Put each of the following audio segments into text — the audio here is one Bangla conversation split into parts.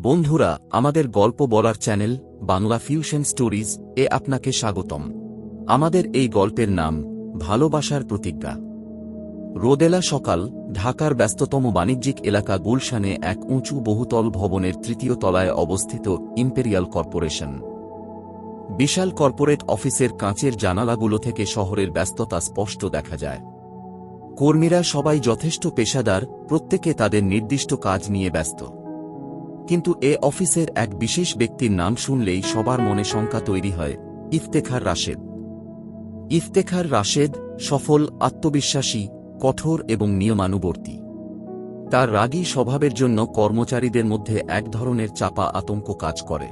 বন্ধুরা, আমাদের গল্প বলার চ্যানেল বাংলা ফিউশন স্টোরিজ এ আপনাকে স্বাগতম। আমাদের এই গল্পের নাম ভালোবাসার প্রতিজ্ঞা। রোদেলা সকাল, ঢাকার ব্যস্ততম বাণিজ্যিক এলাকা গুলশানে এক উঁচু বহুতল ভবনের তৃতীয় তলায় অবস্থিত ইম্পেরিয়াল কর্পোরেশন। বিশাল কর্পোরেট অফিসের কাঁচের জানালাগুলো থেকে শহরের ব্যস্ততা স্পষ্ট দেখা যায়। কর্মীরা সবাই যথেষ্ট পেশাদার, প্রত্যেকে তাদের নির্দিষ্ট কাজ নিয়ে ব্যস্ত। কিন্তু এ অফিসের এক বিশেষ ব্যক্তির নাম শুনলেই সবার মনে শঙ্কা তৈরি হয়, ইফতেখার রাশেদ। ইফতেখার রাশেদ সফল, আত্মবিশ্বাসী, কঠোর এবং নিয়মানুবর্তী। তার রাগী স্বভাবের জন্য কর্মচারীদের মধ্যে এক ধরনের চাপা আতঙ্ক কাজ করে।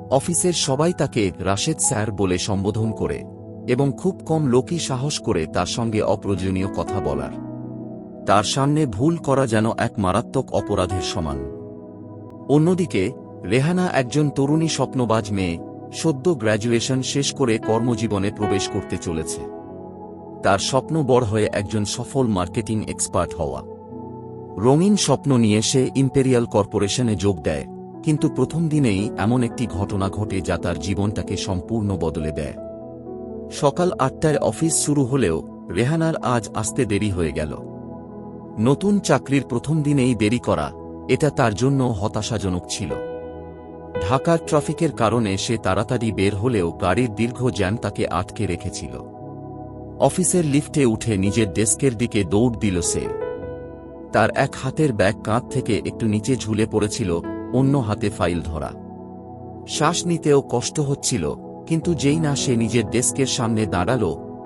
অফিসের সবাই তাকে রাশেদ স্যার বলে সম্বোধন করে এবং খুব কম লোকই সাহস করে তার সঙ্গে অপ্রয়োজনীয় কথা বলার। তার সামনে ভুল করা যেন এক মারাত্মক অপরাধের সমান। অন্যদিকে রেহানা একজন তরুণী স্বপ্নবাজ মেয়ে, সদ্য গ্র্যাজুয়েশন শেষ করে কর্মজীবনে প্রবেশ করতে চলেছে। তার স্বপ্ন বড় হয়ে একজন সফল মার্কেটিং এক্সপার্ট হওয়া। রঙিন স্বপ্ন নিয়ে সে ইম্পেরিয়াল কর্পোরেশনে যোগ দেয়, কিন্তু প্রথম দিনেই এমন একটি ঘটনা ঘটে যা তার জীবনটাকে সম্পূর্ণ বদলে দেয়। সকাল ৮টায় অফিস শুরু হলেও রেহানার আজ আসতে দেরি হয়ে গেল। নতুন চাকরির প্রথম দিনেই দেরি করা, এটা তার জন্য হতাশাজনক ছিল। ঢাকার ট্রাফিকের কারণে সে তাড়াতাড়ি বের হলেও গাড়ির দীর্ঘ জ্যাম তাকে আটকে রেখেছিল। অফিসের লিফটে উঠে নিজের ডেস্কের দিকে দৌড় দিল সে। তার এক হাতের ব্যাগ কাঁধ থেকে একটু নিচে ঝুলে পড়েছিল, অন্য হাতে ফাইল ধরা। শ্বাস নিতেও কষ্ট হচ্ছিল, কিন্তু যেই না সে নিজের ডেস্কের সামনে দাঁড়াল,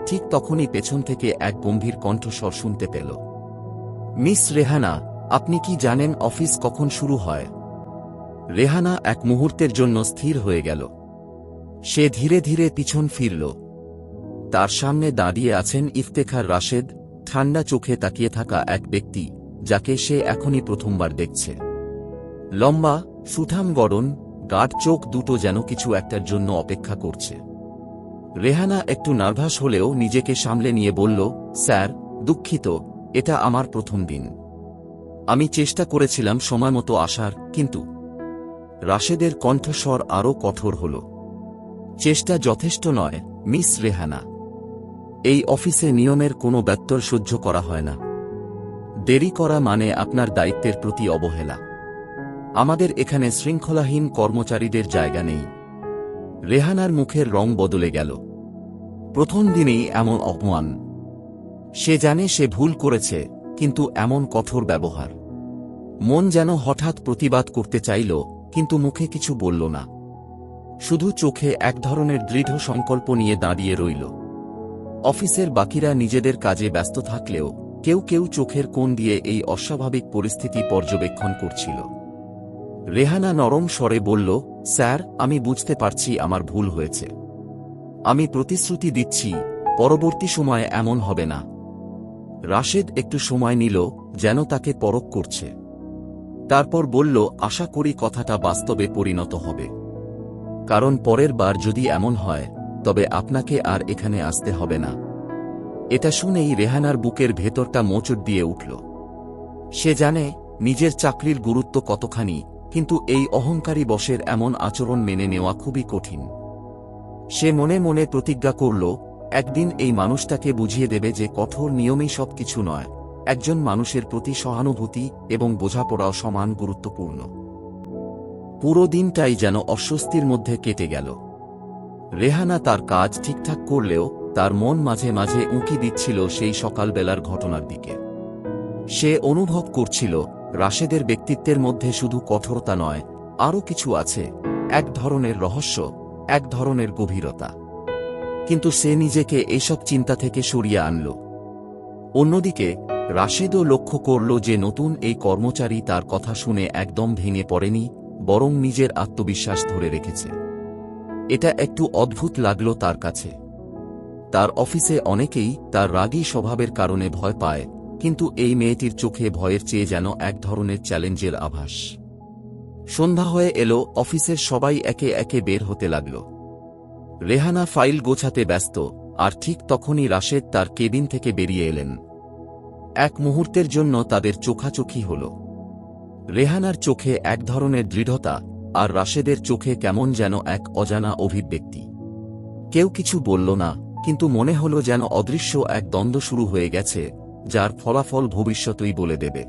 ঠিক তখনই পেছন থেকে এক গম্ভীর কণ্ঠস্বর শুনতে পেল। মিস রেহানা, আপনি কি জানেন অফিস কখন শুরু হয়? রেহানা এক মুহূর্তের জন্য স্থির হয়ে গেল। সে ধীরে ধীরে পিছন ফিরল। তার সামনে দাঁড়িয়ে আছেন ইফতেখার রাশেদ, ঠান্ডা চোখে তাকিয়ে থাকা এক ব্যক্তি যাকে সে এখনই প্রথমবার দেখছে। লম্বা, সুঠাম গড়ন, গাঢ় চোখ দুটো যেন কিছু একটার জন্য অপেক্ষা করছে। রেহানা একটু নার্ভাস হলেও নিজেকে সামলে নিয়ে বলল, স্যার, দুঃখিত, এটা আমার প্রথম দিন। আমি চেষ্টা করেছিলাম সময়মতো আসার, কিন্তু। রাশেদের কণ্ঠস্বর আরও কঠোর হল। চেষ্টা যথেষ্ট নয়, মিস রেহানা। এই অফিসে নিয়মের কোনো ব্যত্যয় সহ্য করা হয় না। দেরি করা মানে আপনার দায়িত্বের প্রতি অবহেলা। আমাদের এখানে শৃঙ্খলাহীন কর্মচারীদের জায়গা নেই। রেহানার মুখের রং বদলে গেল। প্রথম দিনেই এমন অপমান। সে জানে সে ভুল করেছে, কিন্তু এমন কঠোর ব্যবহার। মন যেন হঠাৎ প্রতিবাদ করতে চাইল, কিন্তু মুখে কিছু বলল না। শুধু চোখে এক ধরনের দৃঢ় সংকল্প নিয়ে দাঁড়িয়ে রইল। অফিসের বাকিরা নিজেদের কাজে ব্যস্ত থাকলেও কেউ কেউ চোখের কোণ দিয়ে এই অস্বাভাবিক পরিস্থিতি পর্যবেক্ষণ করছিল। রেহানা নরম স্বরে বলল, স্যার, আমি বুঝতে পারছি আমার ভুল হয়েছে। আমি প্রতিশ্রুতি দিচ্ছি, পরবর্তী সময়ে এমন হবে না। রাশেদ একটু সময় নিল, যেন তাকে পরখ করছে। তারপর বলল, আশা করি কথাটা বাস্তবে পরিণত হবে। কারণ পরের বার যদি এমন হয়, তবে আপনাকে আর এখানে আসতে হবে না। এটা শুনেই রেহানার বুকের ভেতরটা মোচড় দিয়ে উঠল। সে জানে নিজের চাকরির গুরুত্ব কতখানি, কিন্তু এই অহংকারী বসের এমন আচরণ মেনে নেওয়া খুবই কঠিন। সে মনে মনে প্রতিজ্ঞা করল, একদিন এই মানুষটাকে বুঝিয়ে দেবে যে কঠোর নিয়মেই সবকিছু নয়, একজন মানুষের প্রতি সহানুভূতি এবং বোঝাপড়াও সমান গুরুত্বপূর্ণ। পুরো দিনটাই যেন অস্বস্তির মধ্যে কেটে গেল। রেহানা তার কাজ ঠিকঠাক করলেও তার মন মাঝে মাঝে উঁকি দিচ্ছিল সেই সকালবেলার ঘটনার দিকে। সে অনুভব করছিল, রাশেদের ব্যক্তিত্বের মধ্যে শুধু কঠোরতা নয়, আরও কিছু আছে, এক ধরনের রহস্য, এক ধরনের গভীরতা। কিন্তু সে নিজেকে এসব চিন্তা থেকে সরিয়ে আনল। অন্যদিকে রাশেদও লক্ষ্য করল যে নতুন এই কর্মচারী তার কথা শুনে একদম ভেঙে পড়েনি, বরং নিজের আত্মবিশ্বাস ধরে রেখেছে। এটা একটু অদ্ভুত লাগল তার কাছে। তার অফিসে অনেকেই তার রাগী স্বভাবের কারণে ভয় পায়, কিন্তু এই মেয়েটির চোখে ভয়ের চেয়ে যেন এক ধরনের চ্যালেঞ্জের আভাস। সন্ধ্যা হয়ে এলো, অফিসের সবাই একে একে বের হতে লাগল। রেহানা ফাইল গোছাতে ব্যস্ত, আর ঠিক তখনই রাশেদ তার কেবিন থেকে বেরিয়ে এলেন। এক মুহূর্তের জন্য তাদের চোখাচোখি হল। রেহানার চোখে এক ধরনের দৃঢ়তা, আর রাশেদের চোখে কেমন যেন এক অজানা অভিব্যক্তি। কেউ কিছু বলল না, কিন্তু মনে হলো যেন অদৃশ্য এক দ্বন্দ্ব শুরু হয়ে গেছে, যার ফলাফল ভবিষ্যতই বলে দেবে।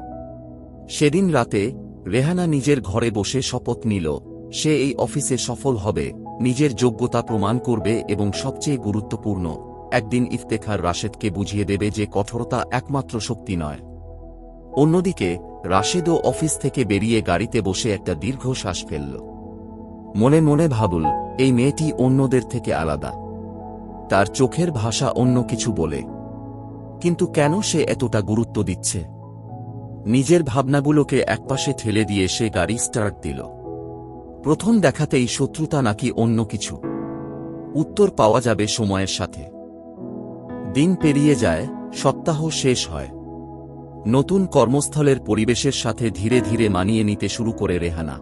সেদিন রাতে রেহানা নিজের ঘরে বসে শপথ নিল, সে এই অফিসে সফল হবে, নিজের যোগ্যতা প্রমাণ করবে এবং সবচেয়ে গুরুত্বপূর্ণ, একদিন ইফতেখার রাশেদকে বুঝিয়ে দেবে যে কঠোরতা একমাত্র শক্তি নয়। অন্যদিকে রাশেদও অফিস থেকে বেরিয়ে গাড়িতে বসে একটা দীর্ঘশ্বাস ফেলল। মনে মনে ভাবল, এই মেয়েটি অন্যদের থেকে আলাদা। তার চোখের ভাষা অন্য কিছু বলে। কিন্তু কেন সে এতটা গুরুত্ব দিচ্ছে? নিজের ভাবনাগুলোকে একপাশে ঠেলে দিয়ে সে গাড়ি স্টার্ট দিল। প্রথম দেখাতেই শত্রুতা নাকি অন্য কিছু? উত্তর পাওয়া যাবে সময়ের সাথে। দিন পেরিয়ে যায়, সপ্তাহ শেষ হয়। নতুন কর্মস্থলের পরিবেশের সাথে ধীরে ধীরে মানিয়ে নিতে শুরু করে রেহানা।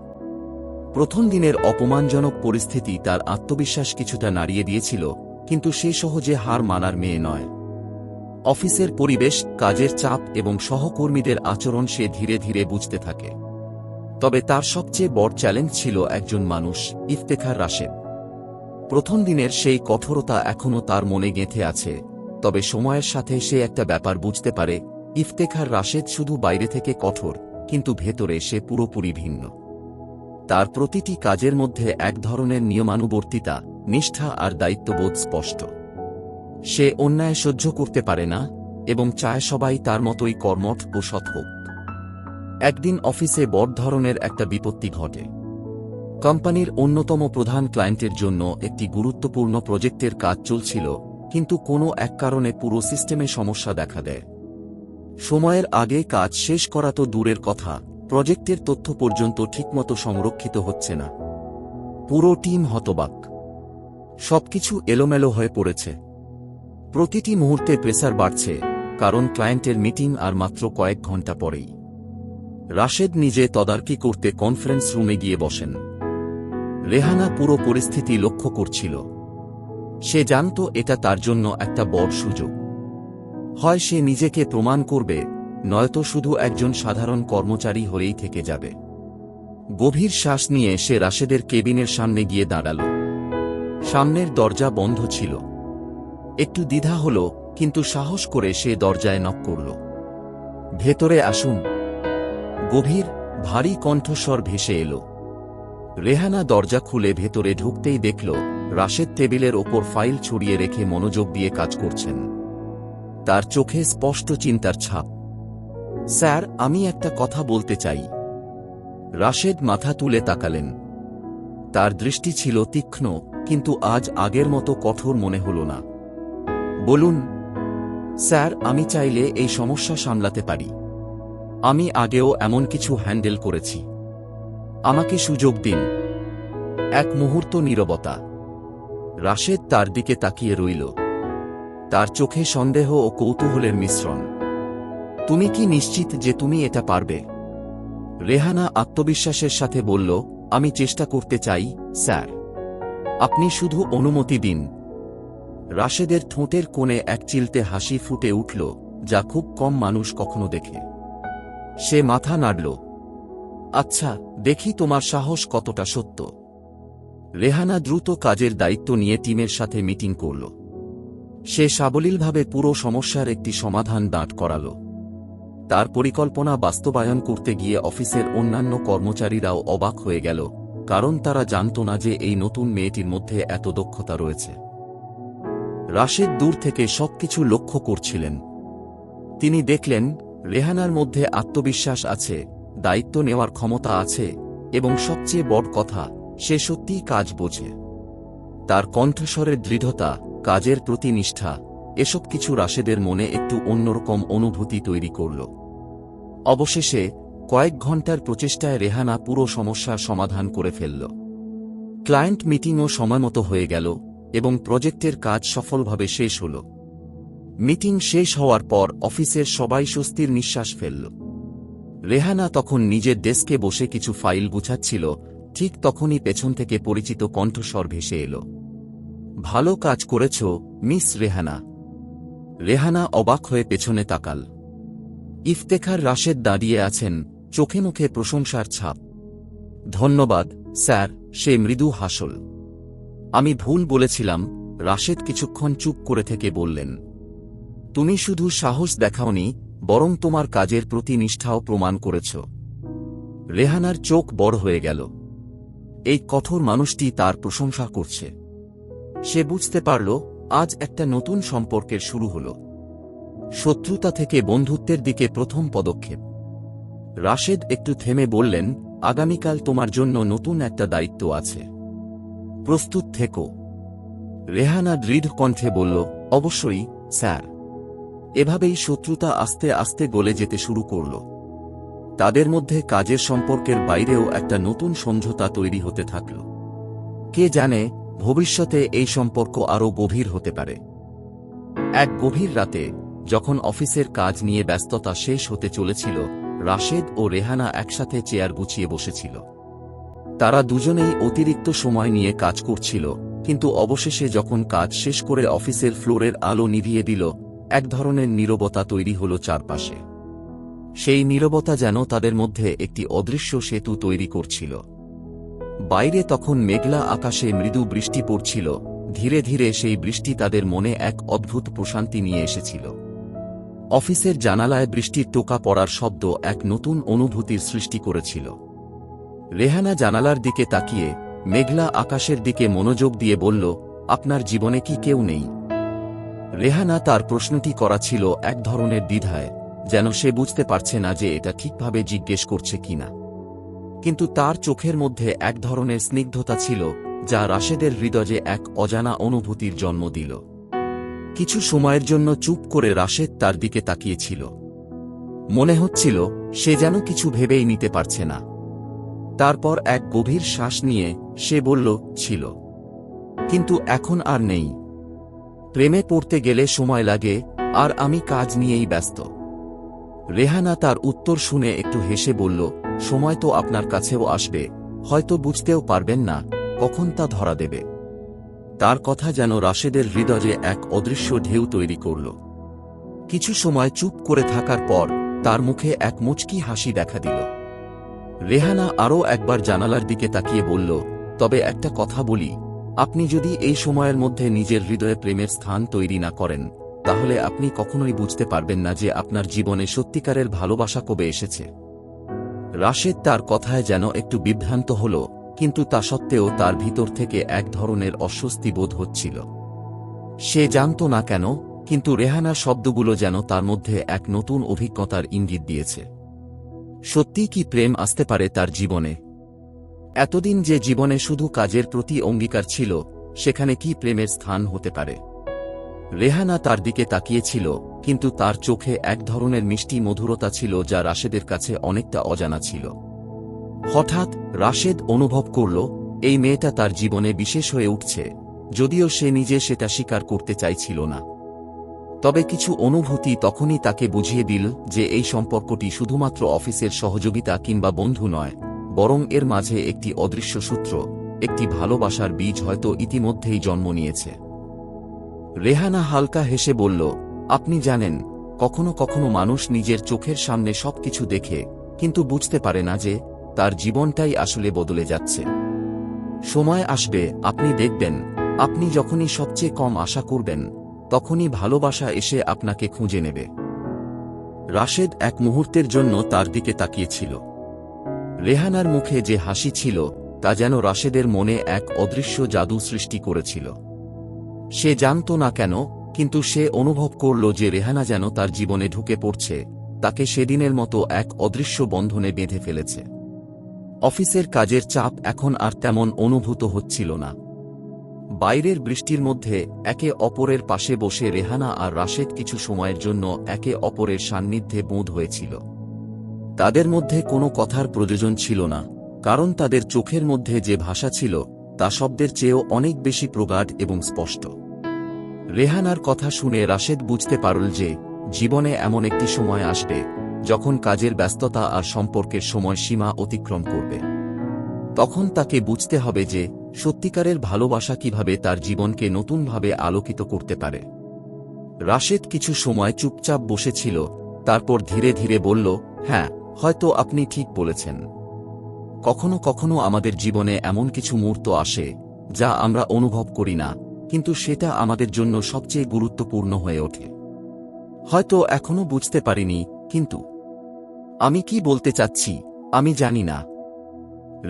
প্রথম দিনের অপমানজনক পরিস্থিতি তার আত্মবিশ্বাস কিছুটা নাড়িয়ে দিয়েছিল, কিন্তু সে সহজে হার মানার মেয়ে নয়। অফিসের পরিবেশ, কাজের চাপ এবং সহকর্মীদের আচরণ সে ধীরে ধীরে বুঝতে থাকে। তবে তার সবচেয়ে বড় চ্যালেঞ্জ ছিল একজন মানুষ, ইফতেখার রাশেদ। প্রথম দিনের সেই কঠোরতা এখনও তার মনে গেঁথে আছে, তবে সময়ের সাথে সে একটা ব্যাপার বুঝতে পারে, ইফতেখার রাশেদ শুধু বাইরে থেকে কঠোর, কিন্তু ভেতরে সে পুরোপুরি ভিন্ন। তার প্রতিটি কাজের মধ্যে এক ধরনের নিয়মানুবর্তিতা, নিষ্ঠা আর দায়িত্ববোধ স্পষ্ট। সে অন্যায় সহ্য করতে পারে না এবং চায় সবাই তার মতোই কর্মঠ ও সৎ হোক। একদিন অফিসে বড় ধরনের একটা বিপত্তি ঘটে। কোম্পানির অন্যতম প্রধান ক্লায়েন্টের জন্য একটি গুরুত্বপূর্ণ প্রজেক্টের কাজ চলছিল, কিন্তু কোনো এক কারণে পুরো সিস্টেমে সমস্যা দেখা দেয়। সময়ের আগে কাজ শেষ করা তো দূরের কথা, প্রজেক্টের তথ্য পর্যন্ত ঠিকমতো সংরক্ষিত হচ্ছে না। পুরো টিম হতবাক। সবকিছু এলোমেলো হয়ে পড়েছে। প্রতিটি মুহূর্তে প্রেসার বাড়ছে, কারণ ক্লায়েন্টের মিটিং আর মাত্র কয়েক ঘন্টা পরেই। রাশেদ নিজে তদারকি করতে কনফারেন্স রুমে গিয়ে বসেন। রেহানা পুরো পরিস্থিতি লক্ষ্য করছিল। সে জানত এটা তার জন্য একটা বড় সুযোগ। হয় সে নিজেকে প্রমাণ করবে, নয়তো শুধু একজন সাধারণ কর্মচারী হয়েই থেকে যাবে। গভীর শ্বাস নিয়ে সে রাশেদের কেবিনের সামনে গিয়ে দাঁড়াল। সামনের দরজা বন্ধ ছিল। একটু দ্বিধা হল, কিন্তু সাহস করে সে দরজায় নক করল। ভেতরে আসুন। গভীর, ভারী কণ্ঠস্বর ভেসে এলো। রেহানা দরজা খুলে ভেতরে ঢুকতেই দেখল, রাশেদ টেবিলের ওপর ফাইল ছড়িয়ে রেখে মনোযোগ দিয়ে কাজ করছেন। তার চোখে স্পষ্ট চিন্তার ছাপ। স্যার, আমি একটা কথা বলতে চাই। রাশেদ মাথা তুলে তাকালেন। তার দৃষ্টি ছিল তীক্ষ্ণ, কিন্তু আজ আগের মতো কঠোর মনে হল না। বলুন। স্যার, আমি চাইলে এই সমস্যা সামলাতে পারি। আমি আগেও এমন কিছু হ্যান্ডেল করেছি। আমাকে সুযোগ দিন। এক মুহূর্ত নীরবতা। রাশেদ তার দিকে তাকিয়ে রইল। তার চোখে সন্দেহ ও কৌতূহলের মিশ্রণ। তুমি কি নিশ্চিত যে তুমি এটা পারবে? রেহানা আত্মবিশ্বাসের সাথে বলল, আমি চেষ্টা করতে চাই, স্যার। আপনি শুধু অনুমতি দিন। রাশেদের ঠোঁটের কোণে এক চিলতে হাসি ফুটে উঠল, যা খুব কম মানুষ কখনো দেখে। সে মাথা নাড়ল। আচ্ছা, দেখি তোমার সাহস কতটা সত্য। রেহানা দ্রুত কাজের দায়িত্ব নিয়ে টিমের সাথে মিটিং করল। সে সাবলীলভাবে পুরো সমস্যার একটি সমাধান দাঁড় করাল। তার পরিকল্পনা বাস্তবায়ন করতে গিয়ে অফিসের অন্যান্য কর্মচারীরাও অবাক হয়ে গেল, কারণ তারা জানত না যে এই নতুন মেয়েটির মধ্যে এত দক্ষতা রয়েছে। রাশেদ দূর থেকে সবকিছু লক্ষ্য করছিলেন। তিনি দেখলেন, রেহানার মধ্যে আত্মবিশ্বাস আছে, দায়িত্ব নেওয়ার ক্ষমতা আছে, এবং সবচেয়ে বড় কথা, সে সত্যিই কাজ বোঝে। তার কণ্ঠস্বরের দৃঢ়তা, কাজের প্রতি নিষ্ঠা, এসব কিছু রাশেদের মনে একটু অন্যরকম অনুভূতি তৈরি করল। অবশেষে কয়েক ঘন্টার প্রচেষ্টায় রেহানা পুরো সমস্যার সমাধান করে ফেলল। ক্লায়েন্ট মিটিংও সময়মতো হয়ে গেল এবং প্রজেক্টের কাজ সফলভাবে শেষ হল। মিটিং শেষ হওয়ার পর অফিসের সবাই স্বস্তির নিঃশ্বাস ফেলল। রেহানা তখন নিজের ডেস্কে বসে কিছু ফাইল গুছাচ্ছিল, ঠিক তখনই পেছন থেকে পরিচিত কণ্ঠস্বর ভেসে এল। ভালো কাজ করেছ, মিস রেহানা। রেহানা অবাক হয়ে পেছনে তাকাল। ইফতেখার রাশেদ দাঁড়িয়ে আছেন, চোখে মুখে প্রশংসার ছাপ। ধন্যবাদ স্যার, সে মৃদু হাসল। আমি ভুল বলেছিলাম। রাশেদ কিছুক্ষণ চুপ করে থেকে বললেন, তুমি শুধু সাহস দেখাওনি, বরং তোমার কাজের প্রতি নিষ্ঠাও প্রমাণ করেছ। রেহানার চোখ বড় হয়ে গেল। এই কঠোর মানুষটি তার প্রশংসা করছে। সে বুঝতে পারল আজ একটা নতুন সম্পর্কের শুরু হল। শত্রুতা থেকে বন্ধুত্বের দিকে প্রথম পদক্ষেপ। রাশেদ একটু থেমে বললেন, আগামীকাল তোমার জন্য নতুন একটা দায়িত্ব আছে। প্রস্তুত থেকো। রেহানা দৃঢ় কণ্ঠে বলল, অবশ্যই স্যার। এভাবেই শত্রুতা আস্তে আস্তে গলে যেতে শুরু করল। তাদের মধ্যে কাজের সম্পর্কের বাইরেও একটা নতুন সমঝোতা তৈরি হতে থাকল। কে জানে, ভবিষ্যতে এই সম্পর্ক আরও গভীর হতে পারে। এক গভীর রাতে, যখন অফিসের কাজ নিয়ে ব্যস্ততা শেষ হতে চলেছিল, রাশেদ ও রেহানা একসাথে চেয়ার গুছিয়ে বসেছিল। তারা দুজনেই অতিরিক্ত সময় নিয়ে কাজ করছিল, কিন্তু অবশেষে যখন কাজ শেষ করে অফিসের ফ্লোরের আলো নিভিয়ে দিল, এক ধরনের নীরবতা তৈরি হল চারপাশে। সেই নীরবতা যেন তাদের মধ্যে একটি অদৃশ্য সেতু তৈরি করছিল। বাইরে তখন মেঘলা আকাশে মৃদু বৃষ্টি পড়ছিল। ধীরে ধীরে সেই বৃষ্টি তাদের মনে এক অদ্ভুত প্রশান্তি নিয়ে এসেছিল। অফিসের জানালায় বৃষ্টির টোকা পড়ার শব্দ এক নতুন অনুভূতির সৃষ্টি করেছিল। রেহানা জানালার দিকে তাকিয়ে মেঘলা আকাশের দিকে মনোযোগ দিয়ে বলল, আপনার জীবনে কি কেউ নেই? রেহানা তার প্রশ্নটি করা ছিল এক ধরনের দ্বিধায়, যেন সে বুঝতে পারছে না যে এটা ঠিকভাবে জিজ্ঞেস করছে কিনা। কিন্তু তার চোখের মধ্যে এক ধরনের স্নিগ্ধতা ছিল, যা রাশেদের হৃদয়ে এক অজানা অনুভূতির জন্ম দিল। কিছু সময়ের জন্য চুপ করে রাশেদ তার দিকে তাকিয়েছিল। মনে হচ্ছিল সে যেন কিছু ভেবেই নিতে পারছে না। তারপর এক গভীর শ্বাস নিয়ে সে বলল, ছিল, কিন্তু এখন আর নেই। প্রেমে পড়তে গেলে সময় লাগে, আর আমি কাজ নিয়েই ব্যস্ত। রেহানা তার উত্তর শুনে একটু হেসে বলল, সময় তো আপনার কাছেও আসবে, হয়তো বুঝতেও পারবেন না কখন তা ধরা দেবে। তার কথা যেন রাশেদের হৃদয়ে এক অদৃশ্য ঢেউ তৈরি করল। কিছু সময় চুপ করে থাকার পর তার মুখে এক মুচকি হাসি দেখা দিল। রেহানা আরও একবার জানালার দিকে তাকিয়ে বলল, তবে একটা কথা বলি, আপনি যদি এই সময়ের মধ্যে নিজের হৃদয়ে প্রেমের স্থান তৈরি না করেন, তাহলে আপনি কখনোই বুঝতে পারবেন না যে আপনার জীবনে সত্যিকারের ভালোবাসা কবে এসেছে। রাশেদ তার কথায় যেন একটু বিভ্রান্ত হল, কিন্তু তা সত্ত্বেও তার ভিতর থেকে এক ধরনের অস্বস্তি বোধ হচ্ছিল। সে জানত না কেন, কিন্তু রেহানার শব্দগুলো যেন তার মধ্যে এক নতুন অভিজ্ঞতার ইঙ্গিত দিয়েছে। সত্যি কি প্রেম আসতে পারে তার জীবনে? এতদিন যে জীবনে শুধু কাজের প্রতি অঙ্গীকার ছিল, সেখানে কি প্রেমের স্থান হতে পারে? রেহানা তার দিকে তাকিয়েছিল, কিন্তু তার চোখে এক ধরনের মিষ্টি মধুরতা ছিল যা রাশেদের কাছে অনেকটা অজানা ছিল। হঠাৎ রাশেদ অনুভব করল, এই মেয়েটা তার জীবনে বিশেষ হয়ে উঠছে, যদিও সে নিজে সেটা স্বীকার করতে চাইছিল না। তবে কিছু অনুভূতি তখনই তাকে বুঝিয়ে দিল যে এই সম্পর্কটি শুধুমাত্র অফিসের সহযোগিতা কিংবা বন্ধু নয়, বরং এর মাঝে একটি অদৃশ্য সূত্র, একটি ভালোবাসার বীজ হয়তো ইতিমধ্যেই জন্ম নিয়েছে। রেহানা হালকা হেসে বলল, আপনি জানেন, কখনো কখনো মানুষ নিজের চোখের সামনে সবকিছু দেখে, কিন্তু বুঝতে পারে না যে তার জীবনটাই আসলে বদলে যাচ্ছে। সময় আসবে, আপনি দেখবেন, আপনি যখনই সবচেয়ে কম আশা করবেন, তখনই ভালোবাসা এসে আপনাকে খুঁজে নেবে। রাশেদ এক মুহূর্তের জন্য তার দিকে তাকিয়েছিল। রেহানার মুখে যে হাসি ছিল, তা যেন রাশেদের মনে এক অদৃশ্য জাদু সৃষ্টি করেছিল। সে জানত না কেন, কিন্তু সে অনুভব করল যে রেহানা যেন তার জীবনে ঢুকে পড়ছে, তাকে সেদিনের মতো এক অদৃশ্য বন্ধনে বেঁধে ফেলেছে। অফিসের কাজের চাপ এখন আর তেমন অনুভূত হচ্ছিল না। বাইরের বৃষ্টির মধ্যে একে অপরের পাশে বসে রেহানা আর রাশেদ কিছু সময়ের জন্য একে অপরের সান্নিধ্যে বোধ হয়েছিল। তাদের মধ্যে কোনো কথার প্রয়োজন ছিল না, কারণ তাদের চোখের মধ্যে যে ভাষা ছিল তা শব্দের চেয়েও অনেক বেশি প্রগাঢ় এবং স্পষ্ট। রেহানার কথা শুনে রাশেদ বুঝতে পারল যে জীবনে এমন একটি সময় আসবে যখন কাজের ব্যস্ততা আর সম্পর্কের সময়সীমা অতিক্রম করবে। তখন তাকে বুঝতে হবে যে সত্যিকারের ভালোবাসা কিভাবে তার জীবনকে নতুনভাবে আলোকিত করতে পারে। রাশেদ কিছু সময় চুপচাপ বসেছিল, তারপর ধীরে ধীরে বলল, হ্যাঁ, হয়তো আপনি ঠিক বলেছেন। কখনো কখনো আমাদের জীবনে এমন কিছু মুহূর্ত আসে যা আমরা অনুভব করি না, কিন্তু সেটা আমাদের জন্য সবচেয়ে গুরুত্বপূর্ণ হয়ে ওঠে। হয়তো এখনো বুঝতে পারিনি, কিন্তু আমি কি বলতে চাচ্ছি আমি জানি না।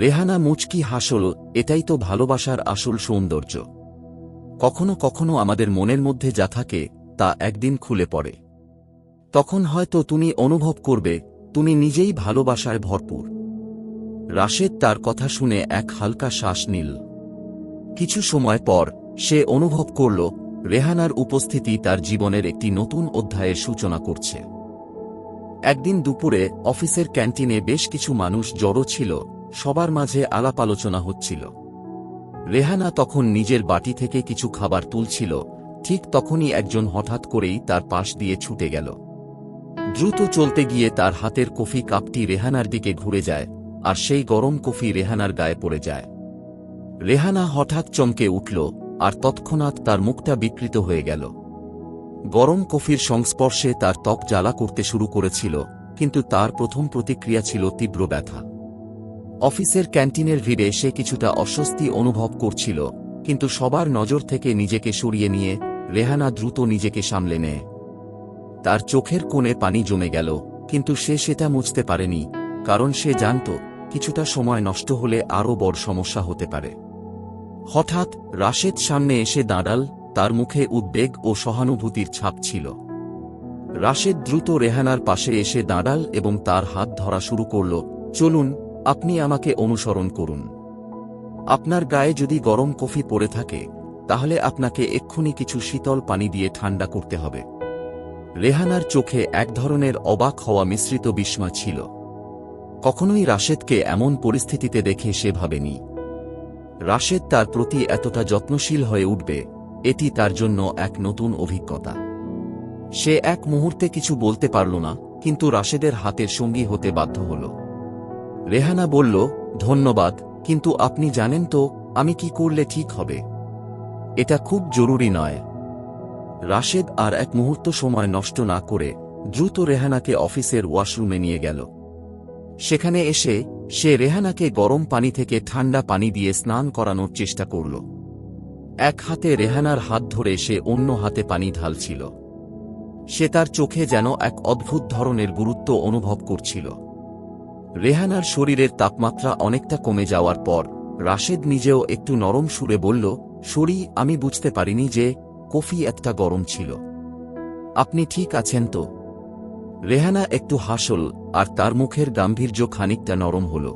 রেহানা মুচকি হাসল, এটাই তো ভালোবাসার আসল সৌন্দর্য। কখনো কখনো আমাদের মনের মধ্যে যা থাকে তা একদিন খুলে পড়ে। তখন হয়তো তুমি অনুভব করবে তুমি নিজেই ভালোবাসায় ভরপুর। রাশেদ তার কথা শুনে এক হালকা শ্বাস নিল। কিছু সময় পর সে অনুভব করল রেহানার উপস্থিতি তার জীবনের একটি নতুন অধ্যায়ের সূচনা করছে। একদিন দুপুরে অফিসের ক্যান্টিনে বেশ কিছু মানুষ জড়ো ছিল, সবার মাঝে আলাপ আলোচনা হচ্ছিল। রেহানা তখন নিজের বাটি থেকে কিছু খাবার তুলছিল, ঠিক তখনই একজন হঠাৎ করেই তার পাশ দিয়ে ছুটে গেল। দ্রুত চলতে গিয়ে তার হাতের কফি কাপটি রেহানার দিকে ঘুরে যায়, আর সেই গরম কফি রেহানার গায়ে পড়ে যায়। রেহানা হঠাৎ চমকে উঠল, আর তৎক্ষণাৎ তার মুখটা বিকৃত হয়ে গেল। গরম কফির সংস্পর্শে তার ত্বক জ্বালা করতে শুরু করেছিল, কিন্তু তার প্রথম প্রতিক্রিয়া ছিল তীব্র ব্যথা। অফিসের ক্যান্টিনের ভিড়ে সে কিছুটা অস্বস্তি অনুভব করছিল, কিন্তু সবার নজর থেকে নিজেকে সরিয়ে নিয়ে রেহানা দ্রুত নিজেকে সামলে নেয়। তার চোখের কোণে পানি জমে গেল, কিন্তু সে সেটা মুছতে পারেনি, কারণ সে জানত কিছুটা সময় নষ্ট হলে আরও বড় সমস্যা হতে পারে। হঠাৎ রাশেদ সামনে এসে দাঁড়াল, তার মুখে উদ্বেগ ও সহানুভূতির ছাপ ছিল। রাশেদ দ্রুত রেহানার পাশে এসে দাঁড়াল এবং তার হাত ধরা শুরু করল। চলুন, আপনি আমাকে অনুসরণ করুন। আপনার গায়ে যদি গরম কফি পড়ে থাকে তাহলে আপনাকে এক্ষুনি কিছু শীতল পানি দিয়ে ঠান্ডা করতে হবে। রেহানার চোখে এক ধরনের অবাক হওয়া মিশ্রিত বিস্ময় ছিল। কখনোই রাশেদকে এমন পরিস্থিতিতে দেখে সে ভাবেনি রাশেদ তার প্রতি এতটা যত্নশীল হয়ে উঠবে, এটি তার জন্য এক নতুন অভিজ্ঞতা। সে এক মুহূর্তে কিছু বলতে পারল না, কিন্তু রাশেদের হাতের সঙ্গী হতে বাধ্য হল। রেহানা বলল, ধন্যবাদ, কিন্তু আপনি জানেন তো আমি কি করলে ঠিক হবে? এটা খুব জরুরি নয়। রাশেদ আর এক মুহূর্ত সময় নষ্ট না করে দ্রুত রেহানাকে অফিসের ওয়াশরুমে নিয়ে গেল। সেখানে এসে সে রেহানাকে গরম পানি থেকে ঠান্ডা পানি দিয়ে স্নান করানোর চেষ্টা করল। এক হাতে রেহানার হাত ধরে সে অন্য হাতে পানি ঢালছিল। সে তার চোখে যেন এক অদ্ভুত ধরনের গুরুত্ব অনুভব করছিল। রেহানার শরীরের তাপমাত্রা অনেকটা কমে যাওয়ার পর রাশেদ নিজেও একটু নরম সুরে বলল, সরি, আমি বুঝতে পারিনি যে কফি এতটা গরম ছিল। আপনি ঠিক আছেন তো? রেহানা একটু হাসল, আর তার মুখের গাম্ভীর্য খানিকটা নরম হল।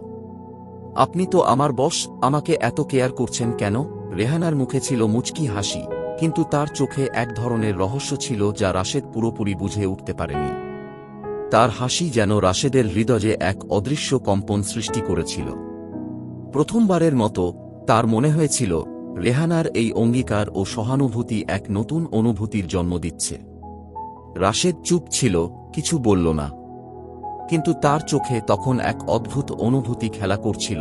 আপনি তো আমার বস, আমাকে এত কেয়ার করছেন কেন? রেহানার মুখে ছিল মুচকি হাসি, কিন্তু তার চোখে এক ধরনের রহস্য ছিল যা রাশেদ পুরোপুরি বুঝে উঠতে পারেনি। তার হাসি যেন রাশেদের হৃদয়ে এক অদৃশ্য কম্পন সৃষ্টি করেছিল। প্রথমবারের মতো তার মনে হয়েছিল রেহানার এই অঙ্গীকার ও সহানুভূতি এক নতুন অনুভূতির জন্ম দিচ্ছে। রাশেদ চুপ ছিল, কিছু বলল না, কিন্তু তার চোখে তখন এক অদ্ভুত অনুভূতি খেলা করছিল,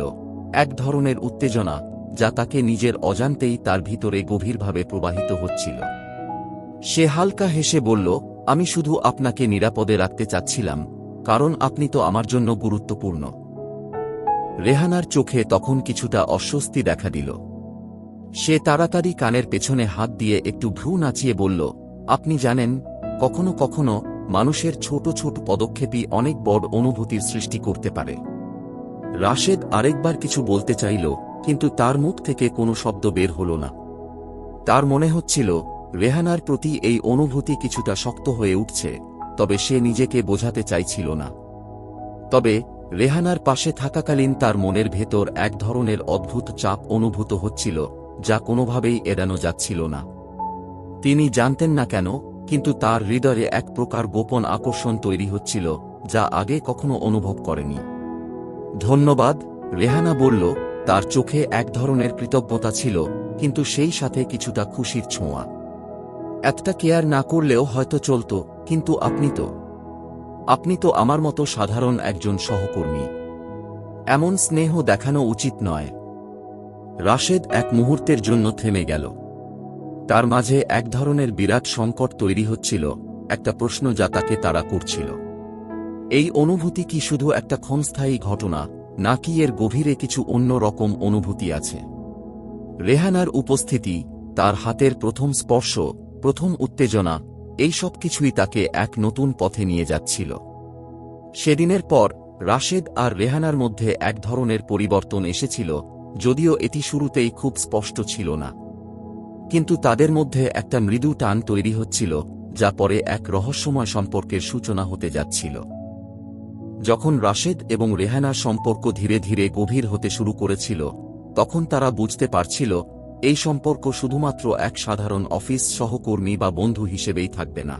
এক ধরনের উত্তেজনা যা তাকে নিজের অজান্তেই তার ভিতরে গভীরভাবে প্রবাহিত হচ্ছিল। সে হালকা হেসে বলল, আমি শুধু আপনাকে নিরাপদে রাখতে চাচ্ছিলাম, কারণ আপনি তো আমার জন্য গুরুত্বপূর্ণ। রেহানার চোখে তখন কিছুটা অস্বস্তি দেখা দিল। সে তাড়াতাড়ি কানের পেছনে হাত দিয়ে একটু ভ্রু নাচিয়ে বলল, আপনি জানেন, কখনো কখনো মানুষের ছোট ছোট পদক্ষেপই অনেক বড় অনুভূতির সৃষ্টি করতে পারে। রাশেদ আরেকবার কিছু বলতে চাইল, কিন্তু তার মুখ থেকে কোনো শব্দ বের হল না। তার মনে হচ্ছিল রেহানার প্রতি এই অনুভূতি কিছুটা শক্ত হয়ে উঠছে, তবে সে নিজেকে বোঝাতে চাইছিল না। তবে রেহানার পাশে থাকাকালীন তার মনের ভেতর এক ধরনের অদ্ভুত চাপ অনুভূত হচ্ছিল, যা কোনোভাবেই এড়ানো যাচ্ছিল না। তিনি জানতেন না কেন, কিন্তু তার হৃদয়ে এক প্রকার গোপন আকর্ষণ তৈরি হচ্ছিল, যা আগে কখনো অনুভব করেনি। ধন্যবাদ, রেহানা বলল, তার চোখে এক ধরনের কৃতজ্ঞতা ছিল, কিন্তু সেই সাথে কিছুটা খুশির ছোঁয়া। এতটা কেয়ার না করলেও হয়তো চলত, কিন্তু আপনি তো আমার মতো সাধারণ একজন সহকর্মী। এমন স্নেহ দেখানো উচিত নয়। রাশেদ এক মুহূর্তের জন্য থেমে গেল। তার মাঝে এক ধরনের বিরাট সংকট তৈরি হচ্ছিল, একটা প্রশ্ন যা তাকে তাড়া করছিল। এই অনুভূতি কি শুধু একটা ক্ষণস্থায়ী ঘটনা, নাকি এর গভীরে কিছু অন্য রকম অনুভূতি আছে? রেহানার উপস্থিতি, তার হাতের প্রথম স্পর্শ, প্রথম উত্তেজনা, এই সব কিছুই তাকে এক নতুন পথে নিয়ে যাচ্ছিল। সেদিনের পর রাশেদ আর রেহানার মধ্যে এক ধরনের পরিবর্তন এসেছিল, যদিও এটি শুরুতেই খুব স্পষ্ট ছিল না। কিন্তু তাদের মধ্যে একটা মৃদু টান তৈরি হচ্ছিল, যা পরে এক রহস্যময় সম্পর্কের সূচনা হতে যাচ্ছিল। যখন রাশেদ এবং রেহানার সম্পর্ক ধীরে ধীরে গভীর হতে শুরু করেছিল, তখন তারা বুঝতে পারছিল এই সম্পর্ক শুধুমাত্র এক সাধারণ অফিস সহকর্মী বা বন্ধু হিসেবেই থাকবে না।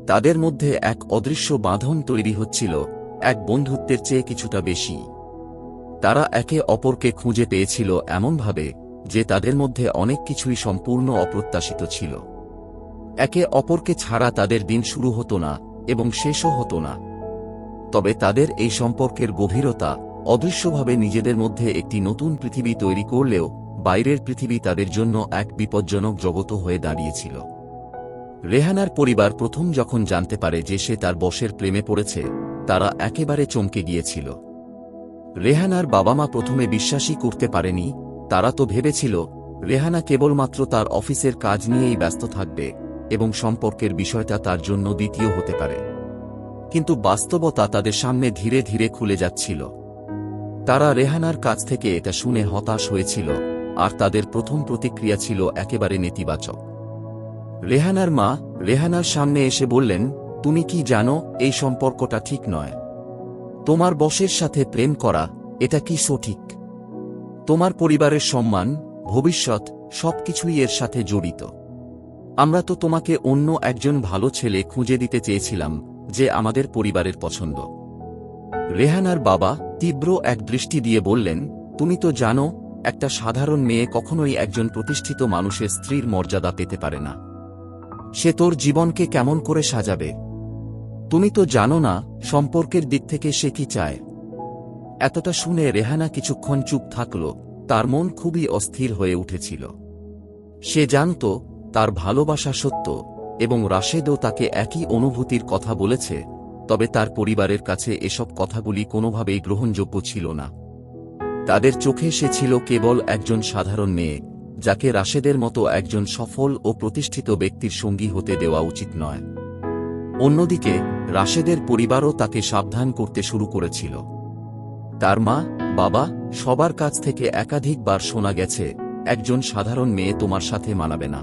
তাদের মধ্যে এক অদৃশ্য বাঁধন তৈরি হচ্ছিল, এক বন্ধুত্বের চেয়ে কিছুটা বেশি। তারা একে অপরকে খুঁজে পেয়েছিল এমনভাবে যে তাদের মধ্যে অনেক কিছুই সম্পূর্ণ অপ্রত্যাশিত ছিল। একে অপরকে ছাড়া তাদের দিন শুরু হতো না এবং শেষও হতো না। তবে তাদের এই সম্পর্কের গভীরতা অদৃশ্যভাবে নিজেদের মধ্যে একটি নতুন পৃথিবী তৈরি করলেও বাইরের পৃথিবী তাদের জন্য এক বিপজ্জনক জগৎ হয়ে দাঁড়িয়েছিল। রেহানার পরিবার প্রথম যখন জানতে পারে যে সে তার বসের প্রেমে পড়েছে, তারা একেবারে চমকে গিয়েছিল। রেহানার বাবা মা প্রথমে বিশ্বাসই করতে পারেনি। তারা তো ভেবেছিল রেহানা কেবলমাত্র তার অফিসের কাজ নিয়েই ব্যস্ত থাকবে এবং সম্পর্কের বিষয়টা তার জন্য দ্বিতীয় হতে পারে। কিন্তু বাস্তবতা তাদের সামনে ধীরে ধীরে খুলে যাচ্ছিল। তারা রেহানার কাছ থেকে এটা শুনে হতাশ হয়েছিল, আর তাদের প্রথম প্রতিক্রিয়া ছিল একেবারে নেতিবাচক। রেহানার মা রেহানার সামনে এসে বললেন, তুমি কি জানো এই সম্পর্কটা ঠিক নয়? তোমার বসের সাথে প্রেম করা, এটা কি সঠিক? তোমার পরিবারের সম্মান, ভবিষ্যৎ সবকিছুই এর সাথে জড়িত। আমরা তো তোমাকে অন্য একজন ভালো ছেলে খুঁজে দিতে চেয়েছিলাম যে আমাদের পরিবারের পছন্দ। রেহানার বাবা তীব্র এক দৃষ্টি দিয়ে বললেন, তুমি তো জানো একটা সাধারণ মেয়ে কখনোই একজন প্রতিষ্ঠিত মানুষের স্ত্রীর মর্যাদা পেতে পারে না। সে তোর জীবনকে কেমন করে সাজাবে? তুমি তো জানো না সম্পর্কের দিক থেকে সে কি চায়। এতটা শুনে রেহানা কিছুক্ষণ চুপ থাকল। তার মন খুবই অস্থির হয়ে উঠেছিল। সে জানত তার ভালোবাসা সত্য এবং রাশেদও তাকে একই অনুভূতির কথা বলেছে, তবে তার পরিবারের কাছে এসব কথাগুলি কোনোভাবেই গ্রহণযোগ্য ছিল না। তাদের চোখে সে ছিল কেবল একজন সাধারণ মেয়ে, যাকে রাশেদের মতো একজন সফল ও প্রতিষ্ঠিত ব্যক্তির সঙ্গী হতে দেওয়া উচিত নয়। অন্যদিকে রাশেদের পরিবারও তাকে সাবধান করতে শুরু করেছিল। তার মা, বাবা, সবার কাছ থেকে একাধিকবার শোনা গেছে, একজন সাধারণ মেয়ে তোমার সাথে মানাবে না।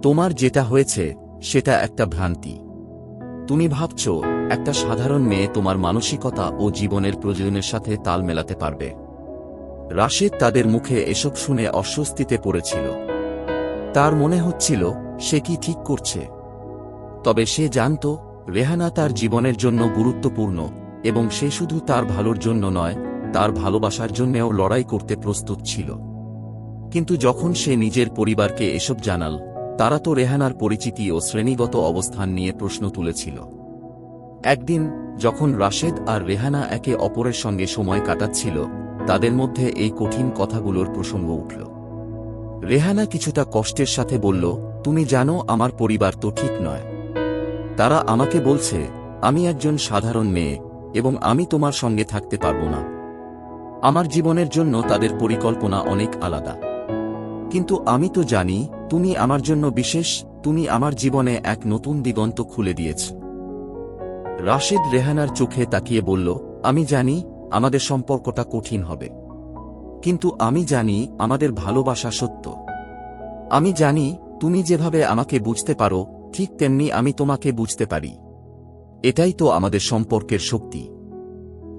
তোমার যেটা হয়েছে সেটা একটা ভ্রান্তি। তুমি ভাবছ একটা সাধারণ মেয়ে তোমার মানসিকতা ও জীবনের প্রয়োজনের সাথে তাল মেলাতে পারবে। রাশেদ তাদের মুখে এসব শুনে অস্বস্তিতে পড়েছিল। তার মনে হচ্ছিল সে কি ঠিক করছে। তবে সে জানত রেহানা তার জীবনের জন্য গুরুত্বপূর্ণ এবং সে শুধু তার ভালোর জন্য নয়, তার ভালোবাসার জন্যও লড়াই করতে প্রস্তুত ছিল। কিন্তু যখন সে নিজের পরিবারকে এসব জানাল, তারা তো রেহানার পরিচিতি ও শ্রেণীগত অবস্থান নিয়ে প্রশ্ন তুলেছিল। একদিন যখন রাশেদ আর রেহানা একে অপরের সঙ্গে সময় কাটাচ্ছিল, তাদের মধ্যে এই কঠিন কথাগুলোর প্রসঙ্গ উঠল। রেহানা কিছুটা কষ্টের সাথে বলল, তুমি জানো আমার পরিবার তো ঠিক নয়। তারা আমাকে বলছে আমি একজন সাধারণ মেয়ে এবং আমি তোমার সঙ্গে থাকতে পারব না। আমার জীবনের জন্য তাদের পরিকল্পনা অনেক আলাদা। কিন্তু আমি তো জানি তুমি আমার জন্য বিশেষ, তুমি আমার জীবনে এক নতুন দিগন্ত খুলে দিয়েছ। রাশেদ রেহানার চোখে তাকিয়ে বলল, আমি জানি আমাদের সম্পর্কটা কঠিন হবে, কিন্তু আমি জানি আমাদের ভালোবাসা সত্য। আমি জানি তুমি যেভাবে আমাকে বুঝতে পারো ঠিক তেমনি আমি তোমাকে বুঝতে পারি। এটাই তো আমাদের সম্পর্কের শক্তি।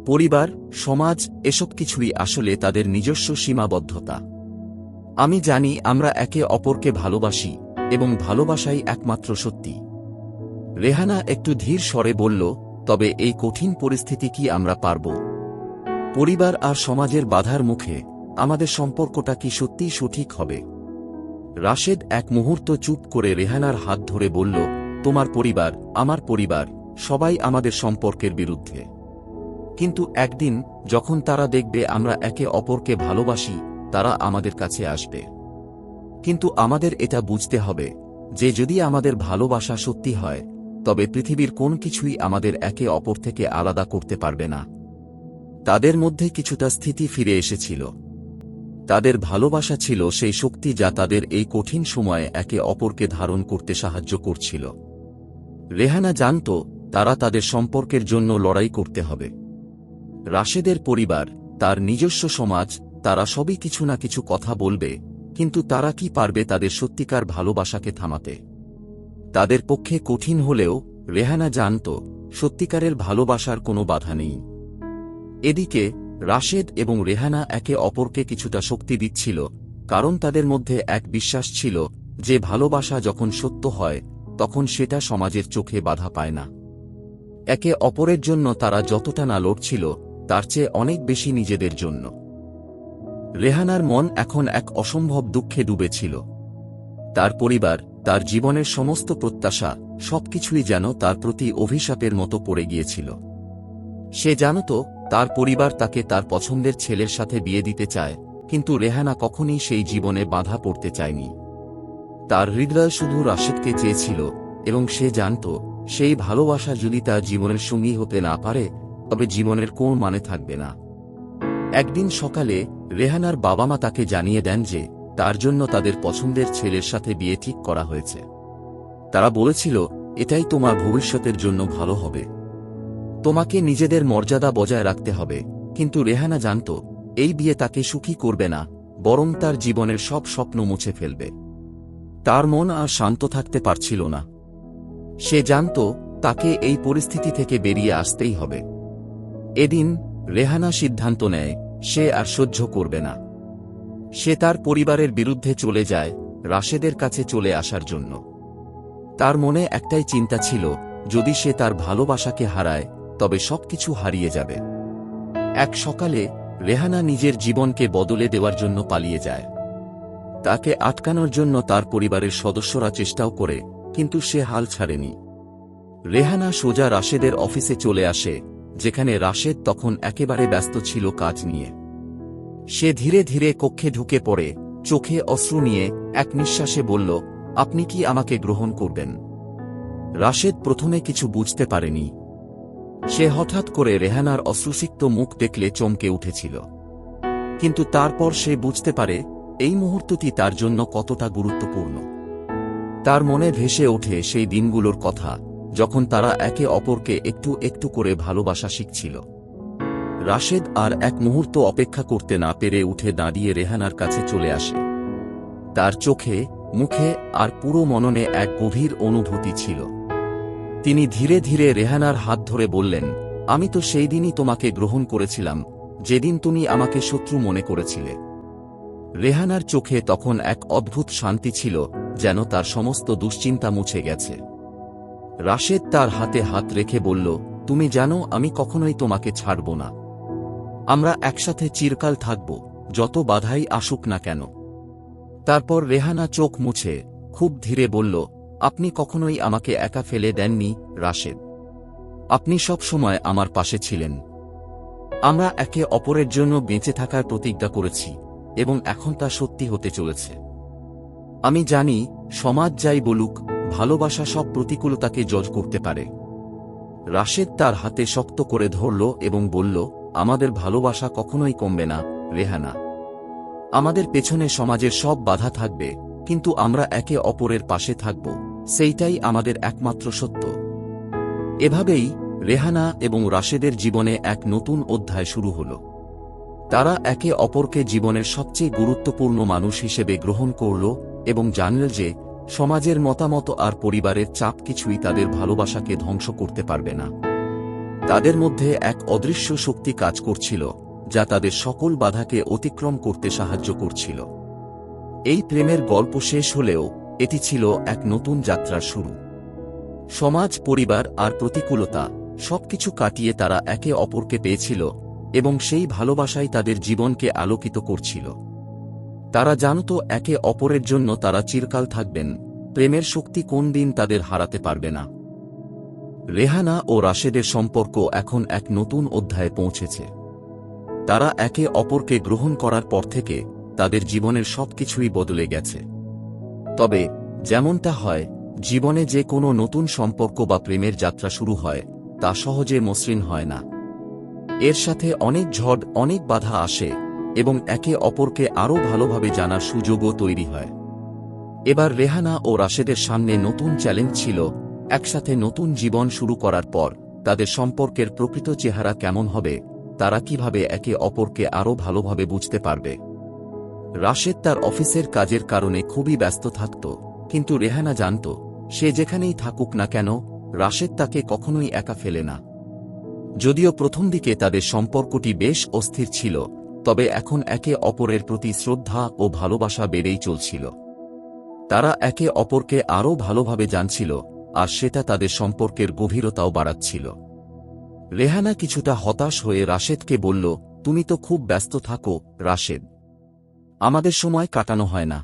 পরিবার, সমাজ এসব কিছুই আসলে তাদের নিজস্ব সীমাবদ্ধতা। আমি জানি আমরা একে অপরকে ভালোবাসি এবং ভালোবাসাই একমাত্র সত্যি। রেহানা একটু ধীর স্বরে বলল, তবে এই কঠিন পরিস্থিতি কি আমরা পারব? পরিবার আর সমাজের বাধার মুখে আমাদের সম্পর্কটা কি সত্যিই সঠিক হবে? রাশেদ এক মুহূর্ত চুপ করে রেহানার হাত ধরে বলল, তোমার পরিবার, আমার পরিবার, সবাই আমাদের সম্পর্কের বিরুদ্ধে। কিন্তু একদিন যখন তারা দেখবে আমরা একে অপরকে ভালোবাসি, তারা আমাদের কাছে আসবে। কিন্তু আমাদের এটা বুঝতে হবে যে যদি আমাদের ভালোবাসা সত্যি হয়, তবে পৃথিবীর কোন কিছুই আমাদের একে অপর থেকে আলাদা করতে পারবে না। তাদের মধ্যে কিছুটা স্থিতি ফিরে এসেছিল। তাদের ভালোবাসা ছিল সেই শক্তি যা তাদের এই কঠিন সময়ে একে অপরকে ধারণ করতে সাহায্য করছিল। রেহানা জানত তারা তাদের সম্পর্কের জন্য লড়াই করতে হবে। রাশেদের পরিবার, তার নিজস্ব সমাজ, তারা সবই কিছু না কিছু কথা বলবে, কিন্তু তারা কি পারবে তাদের সত্যিকার ভালোবাসাকে থামাতে? তাদের পক্ষে কঠিন হলেও রেহানা জানত সত্যিকারের ভালোবাসার কোনো বাধা নেই। এদিকে রাশেদ এবং রেহানা একে অপরকে কিছুটা শক্তি দিচ্ছিল, কারণ তাদের মধ্যে এক বিশ্বাস ছিল যে ভালোবাসা যখন সত্য হয় তখন সেটা সমাজের চোখে বাধা পায় না। একে অপরের জন্য তারা যতটা না লড়ছিল তার চেয়ে অনেক বেশি নিজেদের জন্য। রেহানার মন এখন এক অসম্ভব দুঃখে ডুবেছিল। তার পরিবার, তার জীবনের সমস্ত প্রত্যাশা, সবকিছুই যেন তার প্রতি অভিশাপের মতো পড়ে গিয়েছিল। সে জানত তার পরিবার তাকে তার পছন্দের ছেলের সাথে বিয়ে দিতে চায়, কিন্তু রেহানা কখনই সেই জীবনে বাধা পড়তে চায়নি। তার হৃদয় শুধু রাশেদকে চেয়েছিল, এবং সে জানত সেই ভালোবাসা যদি তার জীবনের সঙ্গী হতে না পারে তবে জীবনের কোন মানে থাকবে না। একদিন সকালে রেহানার বাবা মা তাকে জানিয়ে দেন যে তার জন্য তাদের পছন্দের ছেলের সাথে বিয়ে ঠিক করা হয়েছে। তারা বলেছিল, এটাই তোমার ভবিষ্যতের জন্য ভালো হবে, তোমাকে নিজেদের মর্যাদা বজায় রাখতে হবে। কিন্তু রেহানা জানত এই বিয়ে তাকে সুখী করবে না, বরং তার জীবনের সব স্বপ্ন মুছে ফেলবে। তার মন আর শান্ত থাকতে পারছিল না। সে জানত তাকে এই পরিস্থিতি থেকে বেরিয়ে আসতেই হবে। এদিন রেহানা সিদ্ধান্ত নেয় সে আর সহ্য করবে না। সে তার পরিবারের বিরুদ্ধে চলে যায় রাশেদের কাছে চলে আসার জন্য। তার মনে একটাই চিন্তা ছিল, যদি সে তার ভালোবাসাকে হারায় তবে সবকিছু হারিয়ে যাবে। এক সকালে রেহানা নিজের জীবনকে বদলে দেওয়ার জন্য পালিয়ে যায়। তাকে আটকানোর জন্য তার পরিবারের সদস্যরা চেষ্টাও করে, কিন্তু সে হাল ছাড়েনি। রেহানা সোজা রাশেদের অফিসে চলে আসে, যেখানে রাশেদ তখন একেবারে ব্যস্ত ছিল কাজ নিয়ে। সে ধীরে ধীরে কক্ষে ঢুকে পড়ে, চোখে অশ্রু নিয়ে এক নিঃশ্বাসে বলল, আপনি কি আমাকে গ্রহণ করবেন? রাশেদ প্রথমে কিছু বুঝতে পারেনি। সে হঠাৎ করে রেহানার অশ্রুসিক্ত মুখ দেখলে চমকে উঠেছিল। কিন্তু তারপর সে বুঝতে পারে এই মুহূর্তটি তার জন্য কতটা গুরুত্বপূর্ণ। তার মনে ভেসে ওঠে সেই দিনগুলোর কথা, যখন তারা একে অপরকে একটু একটু করে ভালোবাসা শিখছিল। রাশেদ আর এক মুহূর্ত অপেক্ষা করতে না পেরে উঠে দাঁড়িয়ে রেহানার কাছে চলে আসে। তার চোখে, মুখে আর পুরো মননে এক গভীর অনুভূতি ছিল। তিনি ধীরে ধীরে রেহানার হাত ধরে বললেন, আমি তো সেই দিনই তোমাকে গ্রহণ করেছিলাম যেদিন তুমি আমাকে শত্রু মনে করেছিলে। রেহানার চোখে তখন এক অদ্ভুত শান্তি ছিল, যেন তার সমস্ত দুশ্চিন্তা মুছে গেছে। রাশেদ তার হাতে হাত রেখে বলল, তুমি জানো আমি কখনোই তোমাকে ছাড়ব না। আমরা একসাথে চিরকাল থাকব, যত বাধাই আসুক না কেন। তারপর রেহানা চোখ মুছে খুব ধীরে বলল, আপনি কখনোই আমাকে একা ফেলে দেননি রাশেদ। আপনি সব সময় আমার পাশে ছিলেন। আমরা একে অপরের জন্য বেঁচে থাকার প্রতিজ্ঞা করেছি, এবং এখন তা সত্যি হতে চলেছে। আমি জানি সমাজ যাই বলুক, ভালোবাসা সব প্রতিকূলতাকে জয় করতে পারে। রাশেদ তার হাতে শক্ত করে ধরল এবং বলল, আমাদের ভালোবাসা কখনোই কমবে না রেহানা। আমাদের পেছনে সমাজের সব বাধা থাকবে, কিন্তু আমরা একে অপরের পাশে থাকব, সেইটাই আমাদের একমাত্র সত্য। এভাবেই রেহানা এবং রাশেদের জীবনে এক নতুন অধ্যায় শুরু হল। তারা একে অপরকে জীবনের সবচেয়ে গুরুত্বপূর্ণ মানুষ হিসেবে গ্রহণ করল এবং জানল যে সমাজের মতামত আর পরিবারের চাপ কিছুই তাদের ভালোবাসাকে ধ্বংস করতে পারবে না। তাদের মধ্যে এক অদৃশ্য শক্তি কাজ করছিল, যা তাদের সকল বাধাকে অতিক্রম করতে সাহায্য করছিল। এই প্রেমের গল্প শেষ হলেও এটি ছিল এক নতুন যাত্রার শুরু। সমাজ, পরিবার আর প্রতিকূলতা সবকিছু কাটিয়ে তারা একে অপরকে পেয়েছিল, এবং সেই ভালোবাসাই তাদের জীবনকে আলোকিত করছিল। তারা জানত একে অপরের জন্য তারা চিরকাল থাকবেন, প্রেমের শক্তি কোন দিন তাদের হারাতে পারবে না। রেহানা ও রাশেদের সম্পর্ক এখন এক নতুন অধ্যায়ে পৌঁছেছে। তারা একে অপরকে গ্রহণ করার পর থেকে তাদের জীবনের সবকিছুই বদলে গেছে। তবে যেমনটা হয় জীবনে যে কোনো নতুন সম্পর্ক বা প্রেমের যাত্রা শুরু হয় তা সহজে মসৃণ হয় না। এর সাথে অনেক ঝড়, অনেক বাধা আসে এবং একে অপরকে আরও ভালোভাবে জানার সুযোগও তৈরি হয়। এবার রেহানা ও রাশেদের সামনে নতুন চ্যালেঞ্জ ছিল, একসাথে নতুন জীবন শুরু করার পর তাদের সম্পর্কের প্রকৃত চেহারা কেমন হবে, তারা কিভাবে একে অপরকে আরও ভালোভাবে বুঝতে পারবে। রাশেদ তার অফিসের কাজের কারণে খুবই ব্যস্ত থাকত, কিন্তু রেহানা জানত সে যেখানেই থাকুক না কেন রাশেদ তাকে কখনোই একা ফেলে না। যদিও প্রথম দিকে তাদের সম্পর্কটি বেশ অস্থির ছিল, তবে এখন একে অপরের প্রতি শ্রদ্ধা ও ভালোবাসা বেড়েই চলছিল। তারা একে অপরকে আরও ভালোভাবে জানছিল, আর সেটা তাদের সম্পর্কের গভীরতাও বাড়াচ্ছিল। রেহানা কিছুটা হতাশ হয়ে রাশেদকে বলল, তুমি তো খুব ব্যস্ত থাকো রাশেদ, আমাদের সময় কাটানো হয় না।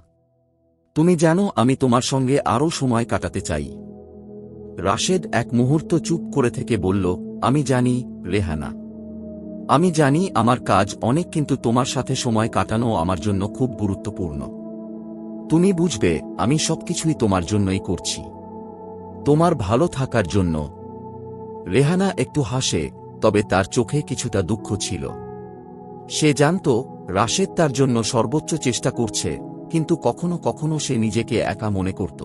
তুমি জানো আমি তোমার সঙ্গে আরও সময় কাটাতে চাই। রাশেদ এক মুহূর্ত চুপ করে থেকে বলল, আমি জানি রেহানা, আমি জানি আমার কাজ অনেক, কিন্তু তোমার সাথে সময় কাটানো আমার জন্য খুব গুরুত্বপূর্ণ। তুমি বুঝবে আমি সবকিছুই তোমার জন্যই করছি, তোমার ভালো থাকার জন্য। রেহানা একটু হাসে, তবে তার চোখে কিছুটা দুঃখ ছিল। সে জানত রাশেদ তার জন্য সর্বোচ্চ চেষ্টা করছে, কিন্তু কখনো কখনো সে নিজেকে একা মনে করত।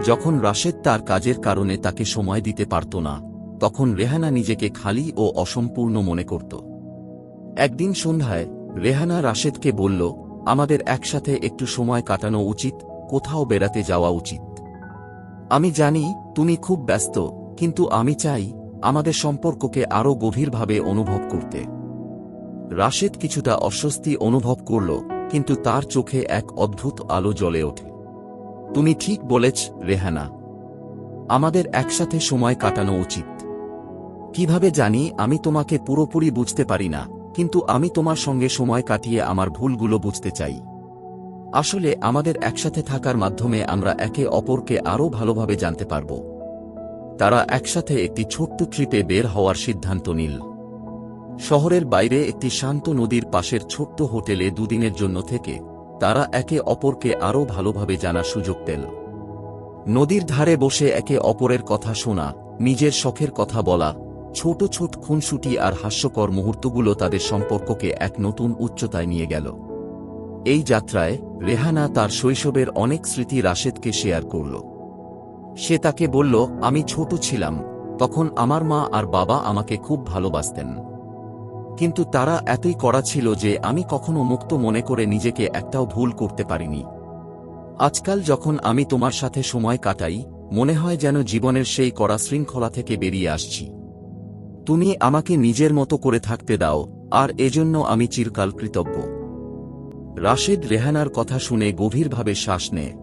যখন রাশেদ তার কাজের কারণে তাকে সময় দিতে পারত না, তখন রেহানা নিজেকে খালি ও অসম্পূর্ণ মনে করত। একদিন সন্ধ্যায় রেহানা রাশেদকে বলল, আমাদের একসাথে একটু সময় কাটানো উচিত, কোথাও বেড়াতে যাওয়া উচিত। আমি জানি তুমি খুব ব্যস্ত, কিন্তু আমি চাই আমাদের সম্পর্ককে আরও গভীরভাবে অনুভব করতে। রাশেদ কিছুটা অস্বস্তি অনুভব করল, কিন্তু তার চোখে এক অদ্ভুত আলো জ্বলে ওঠে। তুমি ঠিক বলেছ রেহানা, আমাদের একসাথে সময় কাটানো উচিত। কিভাবে জানি আমি তোমাকে পুরোপুরি বুঝতে পারি না, কিন্তু আমি তোমার সঙ্গে সময় কাটিয়ে আমার ভুলগুলো বুঝতে চাই। আসলে আমাদের একসাথে থাকার মাধ্যমে আমরা একে অপরকে আরও ভালোভাবে জানতে পারব। তারা একসাথে একটি ছোট্ট ট্রিপে বের হওয়ার সিদ্ধান্ত নিল। শহরের বাইরে একটি শান্ত নদীর পাশের ছোট্ট হোটেলে দুদিনের জন্য থেকে তারা একে অপরকে আরও ভালোভাবে জানার সুযোগ পেল। নদীর ধারে বসে একে অপরের কথা শোনা, নিজের শখের কথা বলা, ছোট ছোট খুনসুটি আর হাস্যকর মুহূর্তগুলো তাদের সম্পর্ককে এক নতুন উচ্চতায় নিয়ে গেল। এই যাত্রায় রেহানা তার শৈশবের অনেক স্মৃতি রাশেদকে শেয়ার করল। সে তাকে বলল, আমি ছোট ছিলাম, তখন আমার মা আর বাবা আমাকে খুব ভালোবাসতেন, কিন্তু তারা এতই কড়া ছিল যে আমি কখনো মুক্ত মনে করে নিজেকে একটাও ভুল করতে পারিনি। আজকাল যখন আমি তোমার সাথে সময় কাটাই, মনে হয় যেন জীবনের সেই কড়া শৃঙ্খলা থেকে বেরিয়ে আসছি। তুমি আমাকে নিজের মতো করে থাকতে দাও, আর এজন্য আমি চিরকাল কৃতজ্ঞ। রাশেদ রেহানার কথা শুনে গভীরভাবে শ্বাস নেয়।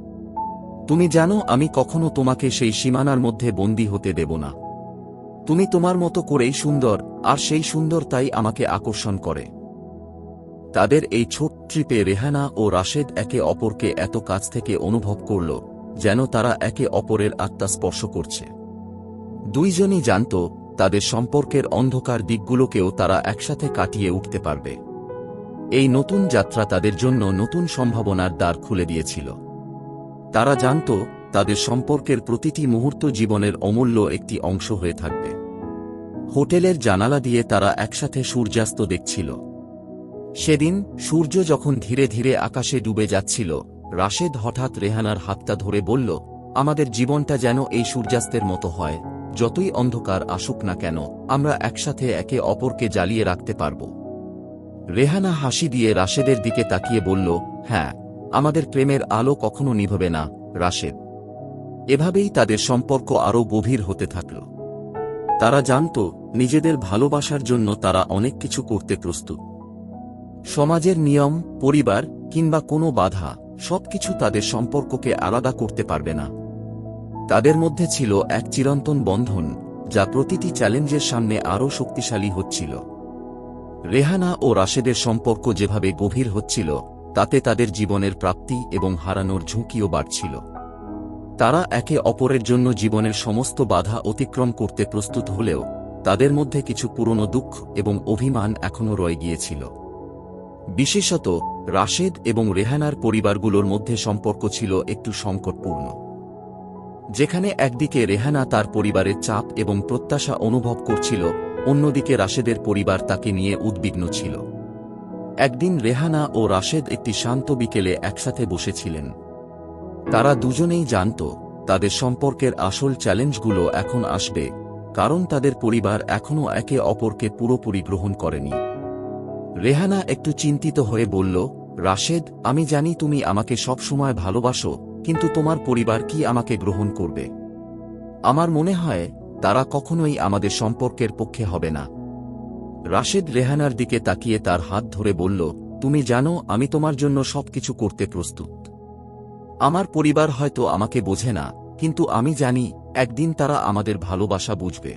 তুমি জানো আমি কখনো তোমাকে সেই সীমানার মধ্যে বন্দী হতে দেব না। তুমি তোমার মতো করেই সুন্দর, আর সেই সুন্দরতাই আমাকে আকর্ষণ করে। তাদের এই ছোট ট্রিপে রেহানা ও রাশেদ একে অপরকে এত কাছ থেকে অনুভব করল, যেন তারা একে অপরের আত্মা স্পর্শ করছে। দুইজনই জানত তাদের সম্পর্কের অন্ধকার দিকগুলোকেও তারা একসাথে কাটিয়ে উঠতে পারবে। এই নতুন যাত্রা তাদের জন্য নতুন সম্ভাবনার দ্বার খুলে দিয়েছিল। তারা জানত তাদের সম্পর্কের প্রতিটি মুহূর্ত জীবনের অমূল্য একটি অংশ হয়ে থাকবে। হোটেলের জানালা দিয়ে তারা একসাথে সূর্যাস্ত দেখছিল। সেদিন সূর্য যখন ধীরে ধীরে আকাশে ডুবে যাচ্ছিল, রাশেদ হঠাৎ রেহানার হাতটা ধরে বলল, আমাদের জীবনটা যেন এই সূর্যাস্তের মতো হয়, যতই অন্ধকার আসুক না কেন আমরা একসাথে একে অপরকে জ্বালিয়ে রাখতে পারব। রেহানা হাসি দিয়ে রাশেদের দিকে তাকিয়ে বলল, হ্যাঁ, আমাদের প্রেমের আলো কখনো নিভবে না রাশেদ। এভাবেই তাদের সম্পর্ক আরও গভীর হতে থাকল। তারা জানত নিজেদের ভালোবাসার জন্য তারা অনেক কিছু করতে প্রস্তুত। সমাজের নিয়ম, পরিবার কিংবা কোনো বাধা সবকিছু তাদের সম্পর্ককে আলাদা করতে পারবে না। তাদের মধ্যে ছিল এক চিরন্তন বন্ধন, যা প্রতিটি চ্যালেঞ্জের সামনে আরও শক্তিশালী হচ্ছিল। রেহানা ও রাশেদের সম্পর্ক যেভাবে গভীর হচ্ছিল, তাতে তাদের জীবনের প্রাপ্তি এবং হারানোর ঝুঁকিও বাড়ছিল। তারা একে অপরের জন্য জীবনের সমস্ত বাধা অতিক্রম করতে প্রস্তুত হলেও তাদের মধ্যে কিছু পুরনো দুঃখ এবং অভিমান এখনও রয়ে গিয়েছিল। বিশেষত রাশেদ এবং রেহানার পরিবারগুলোর মধ্যে সম্পর্ক ছিল একটু সংকটপূর্ণ। যেখানে একদিকে রেহানা তার পরিবারের চাপ এবং প্রত্যাশা অনুভব করছিল, অন্যদিকে রাশেদের পরিবার তাকে নিয়ে উদ্বিগ্ন ছিল। একদিন রেহানা ও রাশেদ একটি শান্ত বিকেলে একসাথে বসেছিলেন। তারা দুজনেই জানত তাদের সম্পর্কের আসল চ্যালেঞ্জগুলো এখন আসবে, কারণ তাদের পরিবার এখনও একে অপরকে পুরোপুরি গ্রহণ করেনি। রেহানা একটু চিন্তিত হয়ে বলল, রাশেদ, আমি জানি তুমি আমাকে সবসময় ভালোবাসো, কিন্তু তোমার পরিবার কি আমাকে গ্রহণ করবে? আমার মনে হয় তারা কখনোই আমাদের সম্পর্কের পক্ষে হবে না। রাশেদ রেহানার দিকে তাকিয়ে তার হাত ধরে বলল, তুমি জানো আমি তোমার জন্য সবকিছু করতে প্রস্তুত। আমার পরিবার হয়তো আমাকে বোঝে না, কিন্তু আমি জানি একদিন তারা আমাদের ভালোবাসা বুঝবে।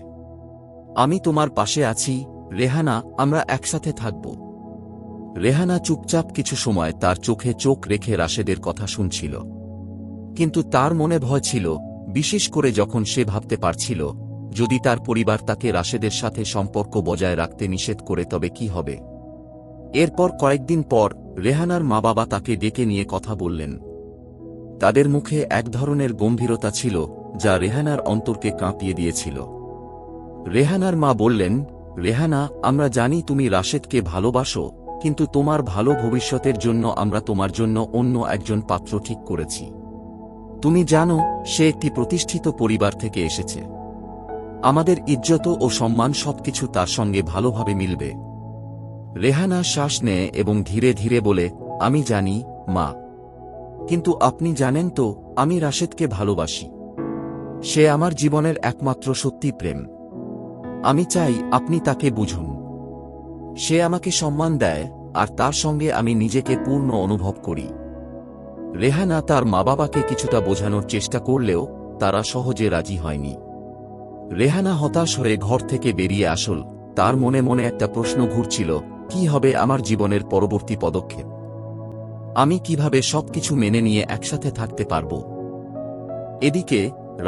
আমি তোমার পাশে আছি রেহানা, আমরা একসাথে থাকব। রেহানা চুপচাপ কিছু সময় তার চোখে চোখ রেখে রাশেদের কথা শুনছিল, কিন্তু তার মনে ভয় ছিল, বিশেষ করে যখন সে ভাবতে পারছিল যদি তার পরিবার তাকে রাশেদের সাথে সম্পর্ক বজায় রাখতে নিষেধ করে তবে কি হবে। এরপর কয়েকদিন পর রেহানার মা বাবা তাকে ডেকে নিয়ে কথা বললেন। তাদের মুখে এক ধরনের গম্ভীরতা ছিল যা রেহানার অন্তরকে কাঁপিয়ে দিয়েছিল। রেহানার মা বললেন, রেহানা, আমরা জানি তুমি রাশেদকে ভালোবাসো, কিন্তু তোমার ভালো ভবিষ্যতের জন্য আমরা তোমার জন্য অন্য একজন পাত্র ঠিক করেছি। তুমি জানো সে একটি প্রতিষ্ঠিত পরিবার থেকে এসেছে। আমাদের ইজ্জত ও সম্মান সবকিছু তার সঙ্গে ভালোভাবে মিলবে। রেহানা শ্বাস নেয় এবং ধীরে ধীরে বলে, আমি জানি মা, কিন্তু আপনি জানেন তো আমি রাশেদকে ভালোবাসি। সে আমার জীবনের একমাত্র সত্যি প্রেম। আমি চাই আপনি তাকে বুঝুন। সে আমাকে সম্মান দেয়, আর তার সঙ্গে আমি নিজেকে পূর্ণ অনুভব করি। রেহানা তার মা বাবাকে কিছুটা বোঝানোর চেষ্টা করলেও তারা সহজে রাজি হয়নি। রেহানা হতাশ হয়ে ঘর থেকে বেরিয়ে আসল। তার মনে মনে একটা প্রশ্ন ঘুরছিল, কি হবে আমার জীবনের পরবর্তী পদক্ষেপ? আমি কিভাবে সবকিছু মেনে নিয়ে একসাথে থাকতে পারব? এদিকে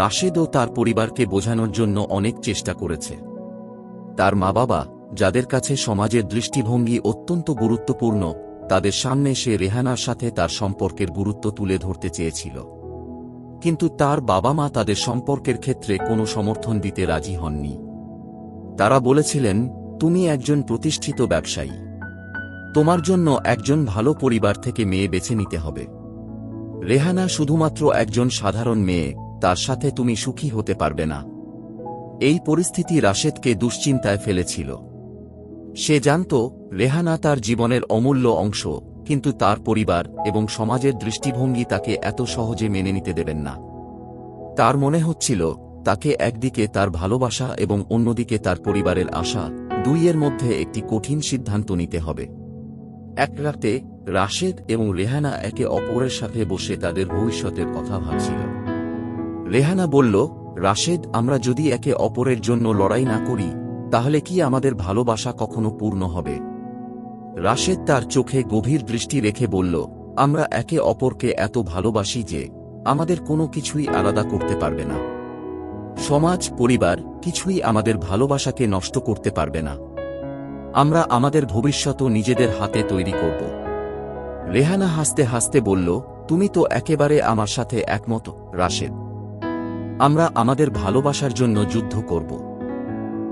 রাশেদও তার পরিবারকে বোঝানোর জন্য অনেক চেষ্টা করেছে। তার মা বাবা, যাদের কাছে সমাজের দৃষ্টিভঙ্গি অত্যন্ত গুরুত্বপূর্ণ, তাদের সামনে সে রেহানার সাথে তার সম্পর্কের গুরুত্ব তুলে ধরতে চেয়েছিল। কিন্তু তার বাবা মা তাদের সম্পর্কের ক্ষেত্রে কোনো সমর্থন দিতে রাজি হননি। তারা বলেছিলেন, তুমি একজন প্রতিষ্ঠিত ব্যবসায়ী, তোমার জন্য একজন ভালো পরিবার থেকে মেয়ে বেছে নিতে হবে। রেহানা শুধুমাত্র একজন সাধারণ মেয়ে, তার সাথে তুমি সুখী হতে পারবে না। এই পরিস্থিতি রাশেদকে দুশ্চিন্তায় ফেলেছিল। সে জানত রেহানা তার জীবনের অমূল্য অংশ, কিন্তু তার পরিবার এবং সমাজের দৃষ্টিভঙ্গি তাকে এত সহজে মেনে নিতে দেবেন না। তার মনে হচ্ছিল তাকে একদিকে তার ভালোবাসা এবং অন্যদিকে তার পরিবারের আশা, দুইয়ের মধ্যে একটি কঠিন সিদ্ধান্ত নিতে হবে। এক রাতে রাশেদ এবং রেহানা একে অপরের সাথে বসে তাদের ভবিষ্যতের কথা ভাবছিল। রেহানা বলল, রাশেদ, আমরা যদি একে অপরের জন্য লড়াই না করি তাহলে কি আমাদের ভালোবাসা কখনো পূর্ণ হবে? রাশেদ তার চোখে গভীর দৃষ্টি রেখে বলল, আমরা একে অপরকে এত ভালোবাসি যে আমাদের কোনো কিছুই আলাদা করতে পারবে না। সমাজ, পরিবার কিছুই আমাদের ভালোবাসাকে নষ্ট করতে পারবে না। আমরা আমাদের ভবিষ্যৎও নিজেদের হাতে তৈরি করব। রেহানা হাসতে হাসতে বলল, তুমি তো একেবারে আমার সাথে একমত রাশেদ। আমরা আমাদের ভালোবাসার জন্য যুদ্ধ করব।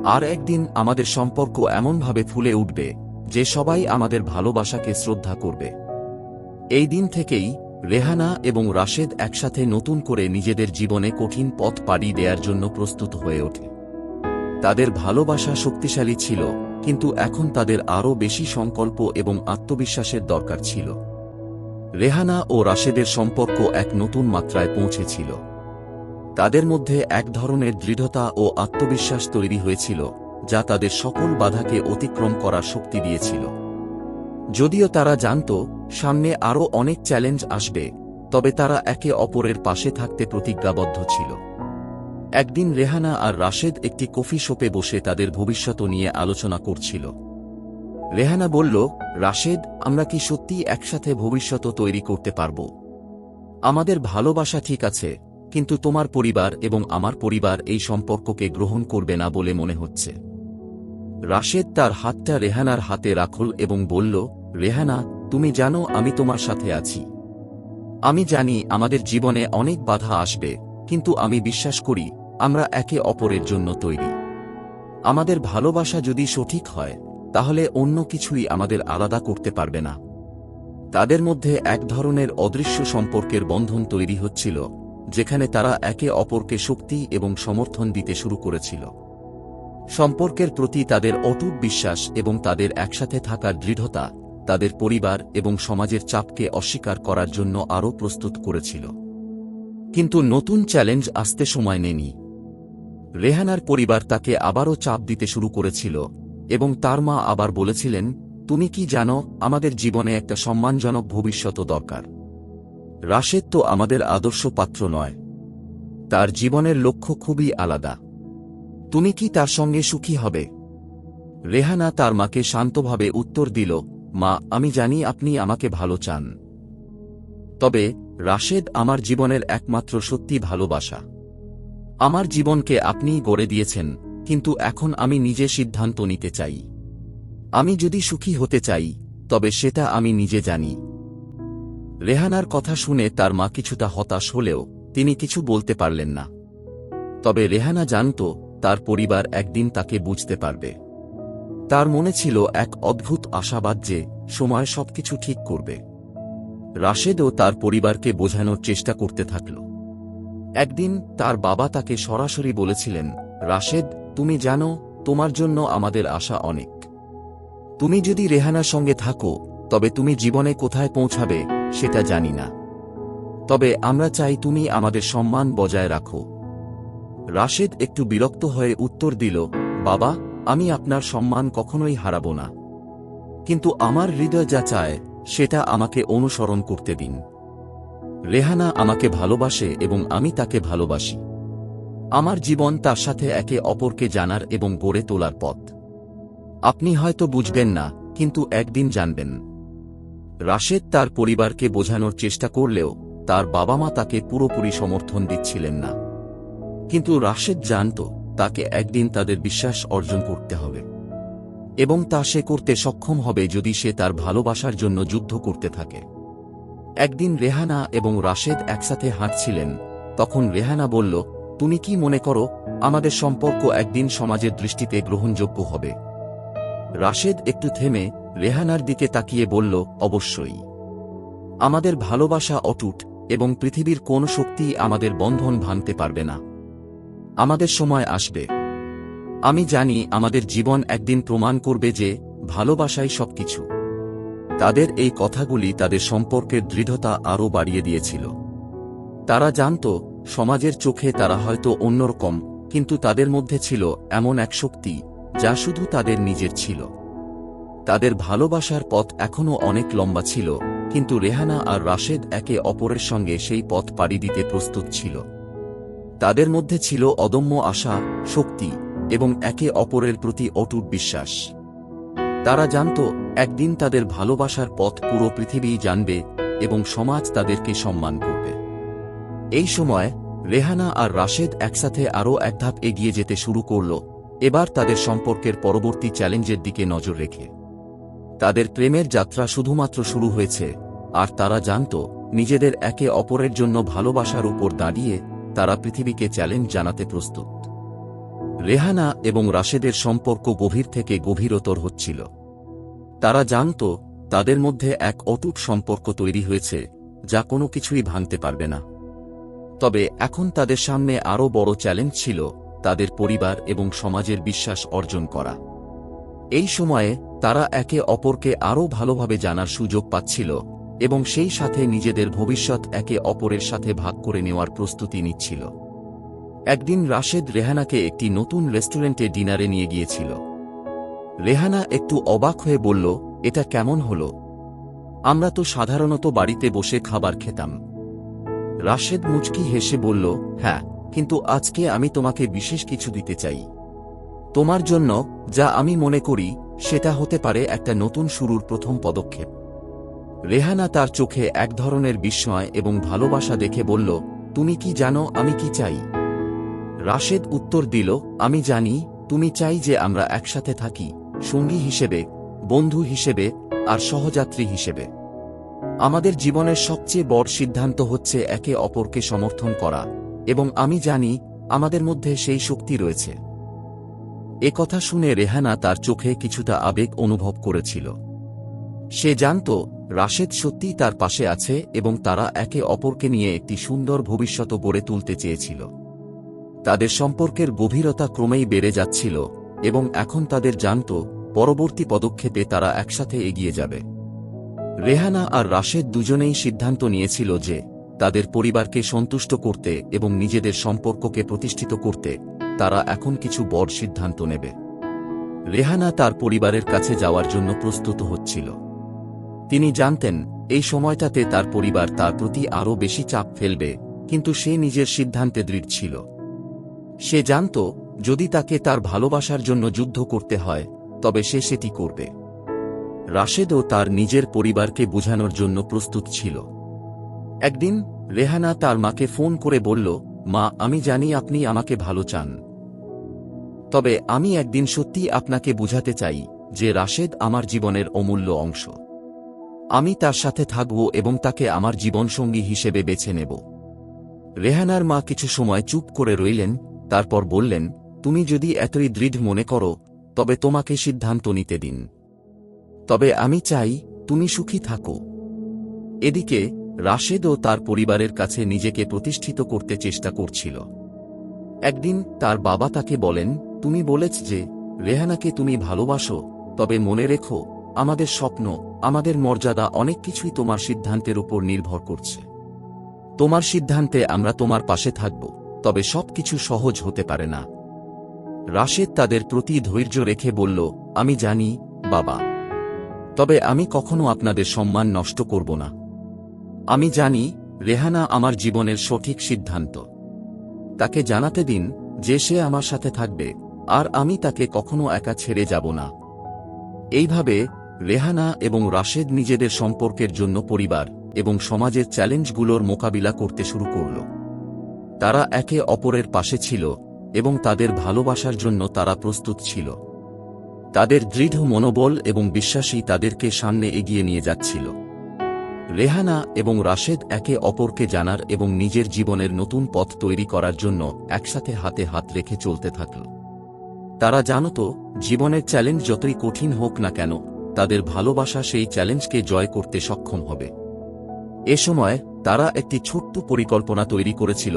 আর একদিন আমাদের সম্পর্ক এমনভাবে ফুলে উঠবে যে সবাই আমাদের ভালোবাসাকে শ্রদ্ধা করবে। এই দিন থেকেই রেহানা এবং রাশেদ একসাথে নতুন করে নিজেদের জীবনে কঠিন পথ পাড়ি দেওয়ার জন্য প্রস্তুত হয়ে ওঠে। তাদের ভালোবাসা শক্তিশালী ছিল, কিন্তু এখন তাদের আরও বেশি সংকল্প এবং আত্মবিশ্বাসের দরকার ছিল। রেহানা ও রাশেদের সম্পর্ক এক নতুন মাত্রায় পৌঁছেছিল। তাদের মধ্যে এক ধরনের দৃঢ়তা ও আত্মবিশ্বাস তৈরি হয়েছিল যা তাদের সকল বাধাকে অতিক্রম করার শক্তি দিয়েছিল। যদিও তারা জানত সামনে আরও অনেক চ্যালেঞ্জ আসবে, তবে তারা একে অপরের পাশে থাকতে প্রতিজ্ঞাবদ্ধ ছিল। একদিন রেহানা আর রাশেদ একটি কফি শপে বসে তাদের ভবিষ্যৎ নিয়ে আলোচনা করছিল। রেহানা বলল, রাশেদ, আমরা কি সত্যি একসাথে ভবিষ্যৎ তৈরি করতে পারব? আমাদের ভালোবাসা ঠিক আছে, কিন্তু তোমার পরিবার এবং আমার পরিবার এই সম্পর্ককে গ্রহণ করবে না বলে মনে হচ্ছে। রাশেদ তার হাতটা রেহানার হাতে রাখল এবং বলল, রেহানা, তুমি জানো আমি তোমার সাথে আছি। আমি জানি আমাদের জীবনে অনেক বাধা আসবে, কিন্তু আমি বিশ্বাস করি আমরা একে অপরের জন্য তৈরি। আমাদের ভালোবাসা যদি সঠিক হয় তাহলে অন্য কিছুই আমাদের আলাদা করতে পারবে না। তাদের মধ্যে এক ধরনের অদৃশ্য সম্পর্কের বন্ধন তৈরি হচ্ছিল, যেখানে তারা একে অপরকে শক্তি এবং সমর্থন দিতে শুরু করেছিল। সম্পর্কের প্রতি তাদের অটুট বিশ্বাস এবং তাদের একসাথে থাকার দৃঢ়তা তাদের পরিবার এবং সমাজের চাপকে অস্বীকার করার জন্য আরও প্রস্তুত করেছিল। কিন্তু নতুন চ্যালেঞ্জ আসতে সময় নেয়নি। রেহানার পরিবার তাকে আবারও চাপ দিতে শুরু করেছিল এবং তার মা আবার বলেছিলেন, তুমি কি জানো, আমাদের জীবনে একটা সম্মানজনক ভবিষ্যৎ দরকার। রাশেদ তো আমাদের আদর্শ পাত্র নয়। তার জীবনের লক্ষ্য খুবই আলাদা। তুমি কি তার সঙ্গে সুখী হবে? রেহানা তার মাকে শান্তভাবে উত্তর দিল, মা, আমি জানি আপনি আমাকে ভালো চান। তবে রাশেদ আমার জীবনের একমাত্র সত্যি ভালোবাসা। আমার জীবনকে আপনিই গড়ে দিয়েছেন, কিন্তু এখন আমি নিজে সিদ্ধান্ত নিতে চাই। আমি যদি সুখী হতে চাই তবে সেটা আমি নিজে জানি। রেহানার কথা শুনে তার মা কিছুটা হতাশ হলেও তিনি কিছু বলতে পারলেন না। তবে রেহানা জানত তার পরিবার একদিন তাকে বুঝতে পারবে। তার মনে ছিল এক অদ্ভুত আশাবাদ যে সময় সবকিছু ঠিক করবে। রাশেদও তার পরিবারকে বোঝানোর চেষ্টা করতে থাকল। একদিন তার বাবা তাকে সরাসরি বলেছিলেন, রাশেদ, তুমি জানো, তোমার জন্য আমাদের আশা অনেক। তুমি যদি রেহানার সঙ্গে থাকো তবে তুমি জীবনে কোথায় পৌঁছাবে সেটা জানি না, তবে আমরা চাই তুমি আমাদের সম্মান বজায় রাখো। রাশেদ একটু বিরক্ত হয়ে উত্তর দিল, বাবা, আমি আপনার সম্মান কখনোই হারাব না, কিন্তু আমার হৃদয় যা চায় সেটা আমাকে অনুসরণ করতে দিন। রেহানা আমাকে ভালোবাসে এবং আমি তাকে ভালোবাসি। আমার জীবন তার সাথে একে অপরকে জানার এবং গড়ে তোলার পথ। আপনি হয়তো বুঝবেন না, কিন্তু একদিন জানবেন। রাশেদ তার পরিবারকে বোঝানোর চেষ্টা করলেও তার বাবা মা তাকে পুরোপুরি সমর্থন দিচ্ছিলেন না। কিন্তু রাশেদ জানত তাকে একদিন তাদের বিশ্বাস অর্জন করতে হবে, এবং তা সে করতে সক্ষম হবে যদি সে তার ভালোবাসার জন্য যুদ্ধ করতে থাকে। একদিন রেহানা এবং রাশেদ একসাথে হাঁটছিলেন। তখন রেহানা বলল, তুমি কি মনে করো আমাদের সম্পর্ক একদিন সমাজের দৃষ্টিতে গ্রহণযোগ্য হবে? রাশেদ একটু থেমে রেহানার দিকে তাকিয়ে বলল, অবশ্যই। আমাদের ভালোবাসা অটুট এবং পৃথিবীর কোন শক্তি আমাদের বন্ধন ভাঙতে পারবে না। আমাদের সময় আসবে। আমি জানি আমাদের জীবন একদিন প্রমাণ করবে যে ভালোবাসাই সবকিছু। তাদের এই কথাগুলি তাদের সম্পর্কের দৃঢ়তা আরও বাড়িয়ে দিয়েছিল। তারা জানত সমাজের চোখে তারা হয়তো অন্যরকম, কিন্তু তাদের মধ্যে ছিল এমন এক শক্তি যা শুধু তাদের নিজের ছিল। তাদের ভালোবাসার পথ এখনও অনেক লম্বা ছিল, কিন্তু রেহানা আর রাশেদ একে অপরের সঙ্গে সেই পথ পাড়ি দিতে প্রস্তুত ছিল। তাদের মধ্যে ছিল অদম্য আশা, শক্তি এবং একে অপরের প্রতি অটুট বিশ্বাস। তারা জানত একদিন তাদের ভালোবাসার পথ পুরো পৃথিবী জানবে এবং সমাজ তাদেরকে সম্মান করবে। এই সময় রেহানা আর রাশেদ একসাথে আরও এক ধাপ এগিয়ে যেতে শুরু করল, এবার তাদের সম্পর্কের পরবর্তী চ্যালেঞ্জের দিকে নজর রেখে। তাদের প্রেমের যাত্রা শুধুমাত্র শুরু হয়েছে, আর তারা জানত নিজেদের একে অপরের জন্য ভালোবাসার উপর দাঁড়িয়ে তারা পৃথিবীকে চ্যালেঞ্জ জানাতে প্রস্তুত। রেহানা এবং রাশেদের সম্পর্ক গভীর থেকে গভীরতর হচ্ছিল। তারা জানত তাদের মধ্যে এক অটুট সম্পর্ক তৈরি হয়েছে যা কোনো কিছুই ভাঙতে পারবে না। তবে এখন তাদের সামনে আরও বড় চ্যালেঞ্জ ছিল তাদের পরিবার এবং সমাজের বিশ্বাস অর্জন করা। এই সময়ে তারা একে অপরকে আরও ভালোভাবে জানার সুযোগ পাচ্ছিল এবং সেই সাথে নিজেদের ভবিষ্যৎ একে অপরের সাথে ভাগ করে নেওয়ার প্রস্তুতি নিচ্ছিল। একদিন রাশেদ রেহানাকে একটি নতুন রেস্টুরেন্টে ডিনারে নিয়ে গিয়েছিল। রেহানা একটু অবাক হয়ে বলল, এটা কেমন হলো? আমরা তো সাধারণত বাড়িতে বসে খাবার খেতাম। রাশেদ মুচকি হেসে বলল, হ্যাঁ, কিন্তু আজকে আমি তোমাকে বিশেষ কিছু দিতে চাই। তোমার জন্য যা আমি মনে করি সেটা হতে পারে একটা নতুন শুরুর প্রথম পদক্ষেপ। রেহানা তার চোখে এক ধরনের বিস্ময় এবং ভালোবাসা দেখে বলল, তুমি কি জানো আমি কি চাই? রাশেদ উত্তর দিল, আমি জানি তুমি চাই যে আমরা একসাথে থাকি, সঙ্গী হিসেবে, বন্ধু হিসেবে আর সহযাত্রী হিসেবে। আমাদের জীবনের সবচেয়ে বড় সিদ্ধান্ত হচ্ছে একে অপরকে সমর্থন করা এবং আমি জানি আমাদের মধ্যে সেই শক্তি রয়েছে। এ কথা শুনে রেহানা তার চোখে কিছুটা আবেগ অনুভব করেছিল। সে জানত রাশেদ সত্যিই তার পাশে আছে এবং তারা একে অপরকে নিয়ে একটি সুন্দর ভবিষ্যৎ গড়ে তুলতে চেয়েছিল। তাদের সম্পর্কের গভীরতা ক্রমেই বেড়ে যাচ্ছিল এবং এখন তাদের জানত পরবর্তী পদক্ষেপে তারা একসাথে এগিয়ে যাবে। রেহানা আর রাশেদ দুজনেই সিদ্ধান্ত নিয়েছিল যে তাদের পরিবারকে সন্তুষ্ট করতে এবং নিজেদের সম্পর্ককে প্রতিষ্ঠিত করতে তারা এখন কিছু বড় সিদ্ধান্ত নেবে। রেহানা তার পরিবারের কাছে যাওয়ার জন্য প্রস্তুত হচ্ছিল। তিনি জানতেন এই সময়টাতে তার পরিবার তার প্রতি আরও বেশি চাপ ফেলবে, কিন্তু সে নিজের সিদ্ধান্তে দৃঢ় ছিল। সে জানত যদি তাকে তার ভালোবাসার জন্য যুদ্ধ করতে হয় তবে সে সেটি করবে। রাশেদও তার নিজের পরিবারকে বোঝানোর জন্য প্রস্তুত ছিল। একদিন রেহানা তার মাকে ফোন করে বলল, মা, আমি জানি আপনি আমাকে ভালো চান, তবে আমি একদিন সত্যি আপনাকে বোঝাতে চাই যে রাশেদ আমার জীবনের অমূল্য অংশ। আমি তার সাথে থাকব এবং তাকে আমার জীবনসঙ্গী হিসেবে বেছে নেব। রেহানার মা কিছু সময় চুপ করে রইলেন, তারপর বললেন, তুমি যদি এতই দৃঢ় মনে করো তবে তোমাকে সিদ্ধান্ত নিতে দিন, তবে আমি চাই তুমি সুখী থাকো। এদিকে রাশেদও তার পরিবারের কাছে নিজেকে প্রতিষ্ঠিত করতে চেষ্টা করছিল। একদিন তার বাবা তাকে বলেন, তুমি বলেছ যে রেহানাকে তুমি ভালোবাসো, তবে মনে রেখো আমাদের স্বপ্ন, আমাদের মর্যাদা অনেক কিছুই তোমার সিদ্ধান্তের উপর নির্ভর করছে। তোমার সিদ্ধান্তে আমরা তোমার পাশে থাকব, তবে সবকিছু সহজ হতে পারে না। রাশেদ তাদের প্রতি ধৈর্য রেখে বলল, আমি জানি বাবা, তবে আমি কখনো আপনাদের সম্মান নষ্ট করব না। আমি জানি রেহানা আমার জীবনের সঠিক সিদ্ধান্ত। তাকে জানাতে দিন যে সে আমার সাথে থাকবে, আর আমি তাকে কখনো একা ছেড়ে যাব না। এইভাবে রেহানা এবং রাশেদ নিজেদের সম্পর্কের জন্য পরিবার এবং সমাজের চ্যালেঞ্জগুলোর মোকাবিলা করতে শুরু করল। তারা একে অপরের পাশে ছিল এবং তাদের ভালোবাসার জন্য তারা প্রস্তুত ছিল। তাদের দৃঢ় মনোবল এবং বিশ্বাসই তাদেরকে সামনে এগিয়ে নিয়ে যাচ্ছিল। রেহানা এবং রাশেদ একে অপরকে জানার এবং নিজের জীবনের নতুন পথ তৈরি করার জন্য একসাথে হাতে হাত রেখে চলতে থাকল। তারা জানত জীবনের চ্যালেঞ্জ যতই কঠিন হোক না কেন, তাদের ভালোবাসা সেই চ্যালেঞ্জকে জয় করতে সক্ষম হবে। এ সময় তারা একটি ছোট্ট পরিকল্পনা তৈরি করেছিল,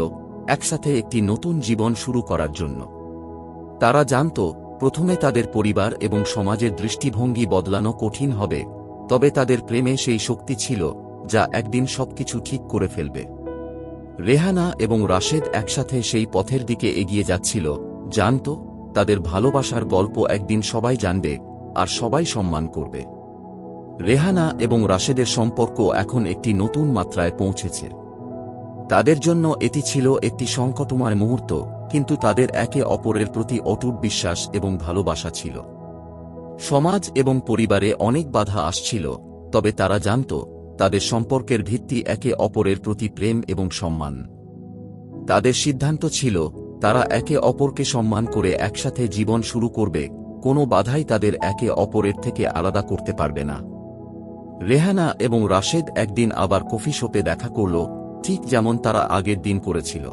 একসাথে একটি নতুন জীবন শুরু করার জন্য। তারা জানত প্রথমে তাদের পরিবার এবং সমাজের দৃষ্টিভঙ্গি বদলানো কঠিন হবে, তবে তাদের প্রেমে সেই শক্তি ছিল যা একদিন সবকিছু ঠিক করে ফেলবে। রেহানা এবং রাশেদ একসাথে সেই পথের দিকে এগিয়ে যাচ্ছিল, জানত তাদের ভালোবাসার গল্প একদিন সবাই জানবে আর সবাই সম্মান করবে। রেহানা এবং রাশেদের সম্পর্ক এখন একটি নতুন মাত্রায় পৌঁছেছে। তাদের জন্য এটি ছিল একটি সংকটময় মুহূর্ত, কিন্তু তাদের একে অপরের প্রতি অটুট বিশ্বাস এবং ভালোবাসা ছিল। সমাজ এবং পরিবারে অনেক বাধা আসছিল, তবে তারা জানত তাদের সম্পর্কের ভিত্তি একে অপরের প্রতি প্রেম এবং সম্মান। তাদের সিদ্ধান্ত ছিল তারা একে অপরকে সম্মান করে একসাথে জীবন শুরু করবে, কোনো বাধাই তাদের একে অপরের থেকে আলাদা করতে পারবে না। রেহানা এবং রাশেদ একদিন আবার কফি শপে দেখা করল, ঠিক যেমন তারা আগের দিন করেছিল।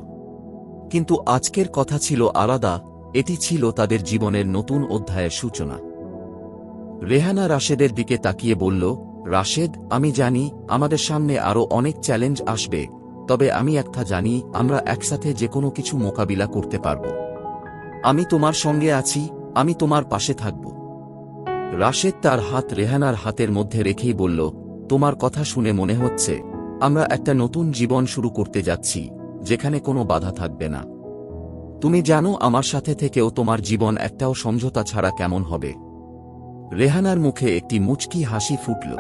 কিন্তু আজকের কথা ছিল আলাদা, এটি ছিল তাদের জীবনের নতুন অধ্যায়ের সূচনা। রেহানা রাশেদের দিকে তাকিয়ে বলল, রাশেদ, আমি জানি আমাদের সামনে আরও অনেক চ্যালেঞ্জ আসবে, তবে আমি একটা জানি আমরা একসাথে যে কোনো কিছু মোকাবিলা করতে পারব। আমি তোমার সঙ্গে আছি, আমি তোমার পাশে থাকব। রাশেদ তার হাত রেহানার হাতের মধ্যে রেখেই বলল, তোমার কথা শুনে মনে হচ্ছে আমরা একটা নতুন জীবন শুরু করতে যাচ্ছি, যেখানে কোনো বাধা থাকবে না। তুমি জানো আমার সাথে থেকেও তোমার জীবন একটাও সমঝোতা ছাড়া কেমন হবে। রেহানার মুখে একটি মুচকি হাসি ফুটল।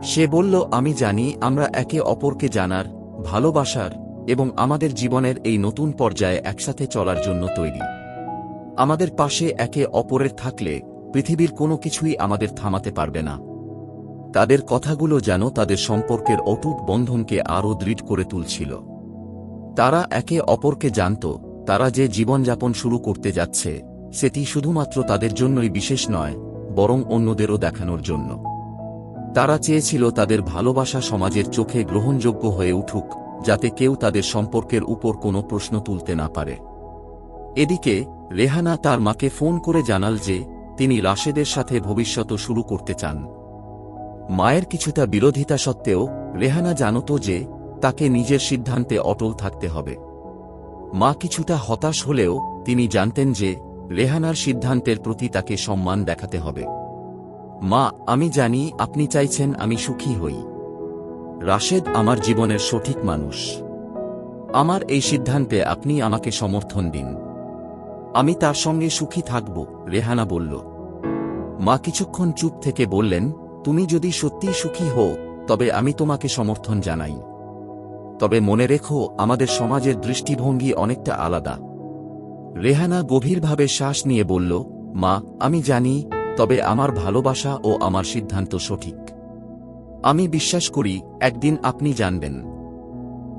সে বলল, আমি জানি আমরা একে অপরকে জানার, ভালোবাসার এবং আমাদের জীবনের এই নতুন পর্যায়ে একসাথে চলার জন্য তৈরি। আমাদের পাশে একে অপরের থাকলে পৃথিবীর কোনো কিছুই আমাদের থামাতে পারবে না। তাদের কথাগুলো যেন তাদের সম্পর্কের অটুট বন্ধনকে আরও দৃঢ় করে তুলছিল। তারা একে অপরকে জানত তারা যে জীবনযাপন শুরু করতে যাচ্ছে সেটি শুধুমাত্র তাদের জন্যই বিশেষ নয়, বরং অন্যদেরও দেখানোর জন্য। তারা চেয়েছিল তাদের ভালোবাসা সমাজের চোখে গ্রহণযোগ্য হয়ে উঠুক যাতে কেউ তাদের সম্পর্কের উপর কোনো প্রশ্ন তুলতে না পারে। এদিকে রেহানা তার মাকে ফোন করে জানাল যে তিনি রাশেদের সাথে ভবিষ্যৎ শুরু করতে চান। মায়ের কিছুটা বিরোধিতা সত্ত্বেও রেহানা জানত যে তাকে নিজের সিদ্ধান্তে অটল থাকতে হবে। মা কিছুটা হতাশ হলেও তিনি জানতেন যে রেহানার সিদ্ধান্তের প্রতি তাকে সম্মান দেখাতে হবে। মা, আমি জানি আপনি চাইছেন আমি সুখী হই। রাশেদ আমার জীবনের সঠিক মানুষ। আমার এই সিদ্ধান্তে আপনি আমাকে সমর্থন দিন। আমি তার সঙ্গে সুখী থাকব, রেহানা বলল। মা কিছুক্ষণ চুপ থেকে বললেন, তুমি যদি সত্যিই সুখী হও তবে আমি তোমাকে সমর্থন জানাই। তবে মনে রেখো, আমাদের সমাজের দৃষ্টিভঙ্গি অনেকটা আলাদা। রেহানা গভীরভাবে শ্বাস নিয়ে বলল, মা, আমি জানি, তবে আমার ভালোবাসা ও আমার সিদ্ধান্ত সঠিক। আমি বিশ্বাস করি একদিন আপনি জানবেন।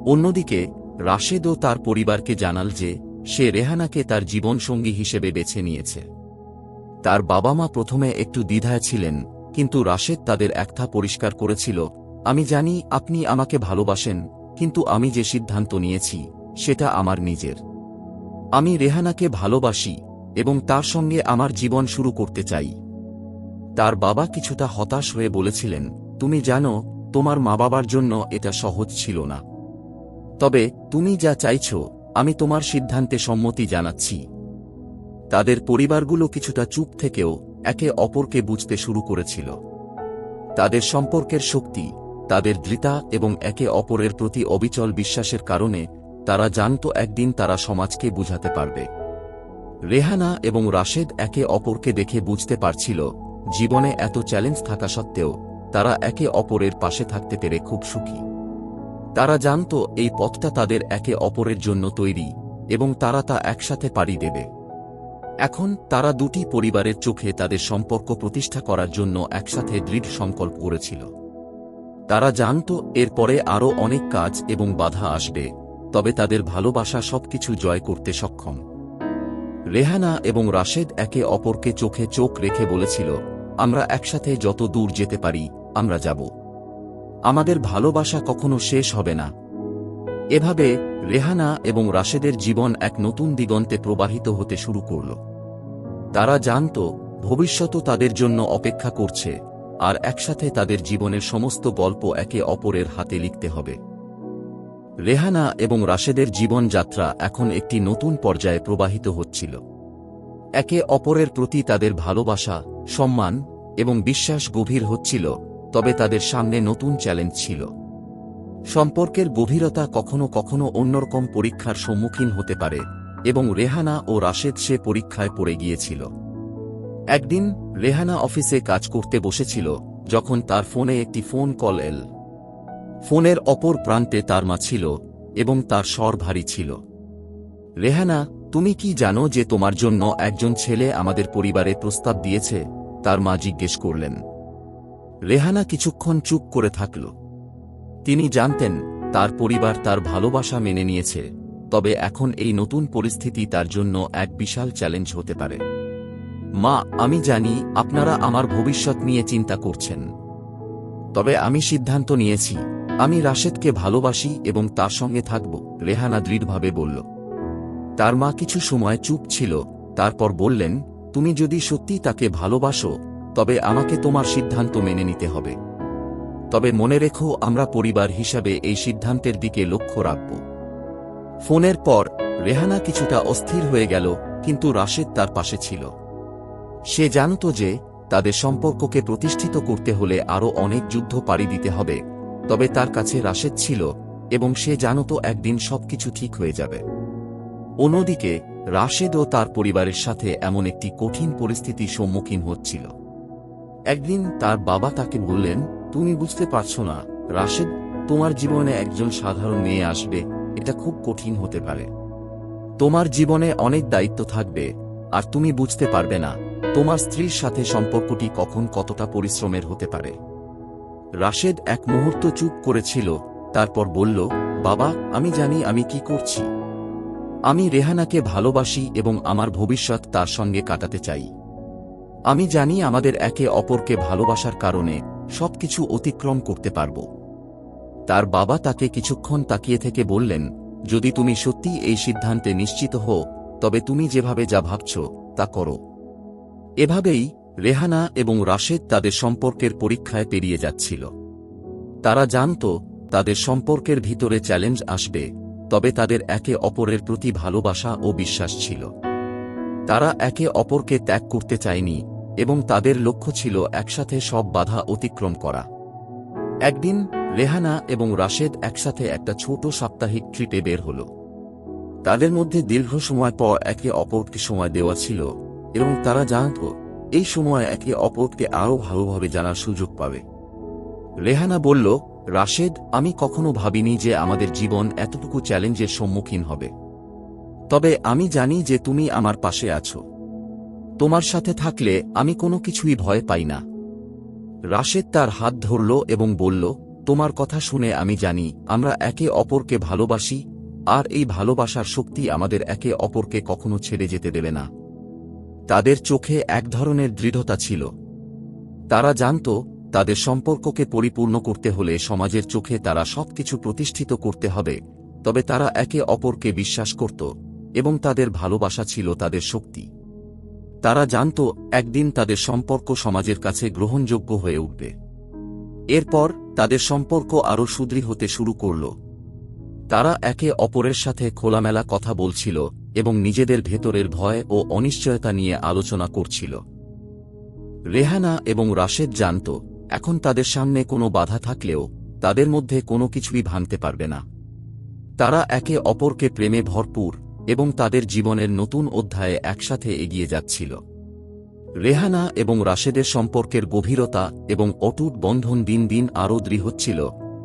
অন্যদিকে রাশেদও তার পরিবারকে জানাল যে সে রেহানাকে তার জীবনসঙ্গী হিসেবে বেছে নিয়েছে। তার বাবা মা প্রথমে একটু দ্বিধায় ছিলেন, কিন্তু রাশেদ তাদের একটা পরিষ্কার করেছিল, আমি জানি আপনি আমাকে ভালোবাসেন, কিন্তু আমি যে সিদ্ধান্ত নিয়েছি সেটা আমার নিজের। আমি রেহানাকে ভালোবাসি এবং তার সঙ্গে আমার জীবন শুরু করতে চাই। তার বাবা কিছুটা হতাশ হয়ে বলেছিলেন, তুমি জানো তোমার মা বাবার জন্য এটা সহজ ছিল না। তবে তুমি যা চাইছ, আমি তোমার সিদ্ধান্তে সম্মতি জানাচ্ছি। তাদের পরিবারগুলো কিছুটা চুপ থেকেও একে অপরকে বুঝতে শুরু করেছিল। তাদের সম্পর্কের শক্তি, তাদের দৃঢ়তা এবং একে অপরের প্রতি অবিচল বিশ্বাসের কারণে তারা জানত একদিন তারা সমাজকে বুঝাতে পারবে। রেহানা এবং রাশেদ একে অপরকে দেখে বুঝতে পারছিল, জীবনে এত চ্যালেঞ্জ থাকা সত্ত্বেও তারা একে অপরের পাশে থাকতে পেরে খুব সুখী। তারা জানত এই পথটা তাদের একে অপরের জন্য তৈরি এবং তারা তা একসাথে পাড়ি দেবে। এখন তারা দুটি পরিবারের চোখে তাদের সম্পর্ক প্রতিষ্ঠা করার জন্য একসাথে দৃঢ় সংকল্প করেছিল। তারা জানত এরপরে আরও অনেক কাজ এবং বাধা আসবে, তবে তাদের ভালোবাসা সবকিছু জয় করতে সক্ষম। রেহানা এবং রাশেদ একে অপরকে চোখে চোখ রেখে বলেছিল, আমরা একসাথে যত দূর যেতে পারি আমরা যাব। আমাদের ভালোবাসা কখনো শেষ হবে না। এভাবে রেহানা এবং রাশেদের জীবন এক নতুন দিগন্তে প্রবাহিত হতে শুরু করল। তারা জানত ভবিষ্যৎও তাদের জন্য অপেক্ষা করছে, আর একসাথে তাদের জীবনের সমস্ত গল্প একে অপরের হাতে লিখতে হবে। রেহানা এবং রাশেদের জীবনযাত্রা এখন একটি নতুন পর্যায়ে প্রবাহিত হচ্ছিল। একে অপরের প্রতি তাদের ভালোবাসা, সম্মান এবং বিশ্বাস গভীর হচ্ছিল, তবে তাদের সামনে নতুন চ্যালেঞ্জ ছিল। সম্পর্কের গভীরতা কখনো কখনো অন্যরকম পরীক্ষার সম্মুখীন হতে পারে, এবং রেহানা ও রাশেদ সে পরীক্ষায় পড়ে গিয়েছিল। একদিন রেহানা অফিসে কাজ করতে বসেছিল যখন তার ফোনে একটি ফোন কল এল। ফোনের অপর প্রান্তে তার মা ছিল এবং তার স্বর ভারী ছিল। রেহানা, তুমি কি জানো যে তোমার জন্য একজন ছেলে আমাদের পরিবারে প্রস্তাব দিয়েছে? তার মা জিজ্ঞেস করলেন। রেহানা কিছুক্ষণ চুপ করে থাকল। তিনি জানতেন তার পরিবার তার ভালোবাসা মেনে নিয়েছে, তবে এখন এই নতুন পরিস্থিতি তার জন্য এক বিশাল চ্যালেঞ্জ হতে পারে। মা, আমি জানি আপনারা আমার ভবিষ্যৎ নিয়ে চিন্তা করছেন, তবে আমি সিদ্ধান্ত নিয়েছি আমি রাশেদকে ভালোবাসি এবং তার সঙ্গে থাকব, রেহানা দৃঢ়ভাবে বলল। তার মা কিছু সময় চুপ ছিল, তারপর বললেন, তুমি যদি সত্যি তাকে ভালোবাসো তবে আমাকে তোমার সিদ্ধান্ত মেনে নিতে হবে। তবে মনে রেখো, আমরা পরিবার হিসাবে এই সিদ্ধান্তের দিকে লক্ষ্য রাখব। ফোনের পর রেহানা কিছুটা অস্থির হয়ে গেল, কিন্তু রাশেদ তার পাশে ছিল। সে জানত যে তাদের সম্পর্ককে প্রতিষ্ঠিত করতে হলে আরও অনেক যুদ্ধ পাড়ি দিতে হবে, তবে তার কাছে রাশেদ ছিল এবং সে জানত একদিন সবকিছু ঠিক হয়ে যাবে। অন্যদিকে রাশেদও তার পরিবারের সাথে এমন একটি কঠিন পরিস্থিতির সম্মুখীন হচ্ছিল। একদিন তার বাবা তাকে বললেন, তুমি বুঝতে পারছো না রাশেদ, তোমার জীবনে একজন সাধারণ মেয়ে আসবে, এটা খুব কঠিন হতে পারে। তোমার জীবনে অনেক দায়িত্ব থাকবে, আর তুমি বুঝতে পারবে না তোমার স্ত্রীর সাথে সম্পর্কটি কখন কতটা পরিশ্রমের হতে পারে। রাশেদ এক মুহূর্ত চুপ করেছিল, তারপর বলল, বাবা, আমি জানি আমি কি করছি। আমি রেহানাকে ভালোবাসি এবং আমার ভবিষ্যৎ তার সঙ্গে কাটাতে চাই। আমি জানি আমাদের একে অপরকে ভালোবাসার কারণে সবকিছু অতিক্রম করতে পারব। তার বাবা তাকে কিছুক্ষণ তাকিয়ে থেকে বললেন, যদি তুমি সত্যি এই সিদ্ধান্তে নিশ্চিত হও, তবে তুমি যেভাবে যা ভাবছ তা করো। এভাবেই রেহানা এবং রাশেদ তাদের সম্পর্কের পরীক্ষায় পেরিয়ে যাচ্ছিল। তারা জানত তাদের সম্পর্কের ভিতরে চ্যালেঞ্জ আসবে, তবে তাদের একে অপরের প্রতি ভালোবাসা ও বিশ্বাস ছিল। তারা একে অপরকে ত্যাগ করতে চায়নি এবং তাদের লক্ষ্য ছিল একসাথে সব বাধা অতিক্রম করা। একদিন রেহানা এবং রাশেদ একসাথে একটা ছোট সাপ্তাহিক ট্রিপে বের হল। তাদের মধ্যে দীর্ঘ সময় পর একে অপরকে সময় দেওয়া ছিল এবং তারা জানত এই সময় একে অপরকে আরও ভালোভাবে জানার সুযোগ পাবে। রেহানা বলল, রাশেদ, আমি কখনো ভাবিনি যে আমাদের জীবন এতটুকু চ্যালেঞ্জের সম্মুখীন হবে। তবে আমি জানি যে তুমি আমার পাশে আছো। তোমার সাথে থাকলে আমি কোনো কিছুই ভয় পাই না। রাশেদ তার হাত ধরল এবং বলল, তোমার কথা শুনে আমি জানি আমরা একে অপরকে ভালোবাসি, আর এই ভালোবাসার শক্তি আমাদের একে অপরকে কখনো ছেড়ে যেতে দেবে না। তাদের চোখে এক ধরনের দৃঢ়তা ছিল। তারা জানত তাদের সম্পর্ককে পরিপূর্ণ করতে হলে সমাজের চোখে তারা সবকিছু প্রতিষ্ঠিত করতে হবে, তবে তারা একে অপরকে বিশ্বাস করত এবং তাদের ভালোবাসা ছিল তাদের শক্তি। তারা জানত একদিন তাদের সম্পর্ক সমাজের কাছে গ্রহণযোগ্য হয়ে উঠবে। এরপর তাদের সম্পর্ক আরও সুদৃঢ় হতে শুরু করল। তারা একে অপরের সাথে খোলামেলা কথা বলছিল এবং নিজেদের ভেতরের ভয় ও অনিশ্চয়তা নিয়ে আলোচনা করছিল। রেহানা এবং রাশেদ জানত এখন তাদের সামনে কোনো বাধা থাকলেও তাদের মধ্যে কোনো কিছুই ভাঙতে পারবে না। তারা একে অপরকে প্রেমে ভরপুর এবং তাদের জীবনের নতুন অধ্যায়ে একসাথে এগিয়ে যাচ্ছিল। রেহানা এবং রাশেদের সম্পর্কের গভীরতা এবং অটুট বন্ধন দিন দিন আরও দৃঢ় হচ্ছিল,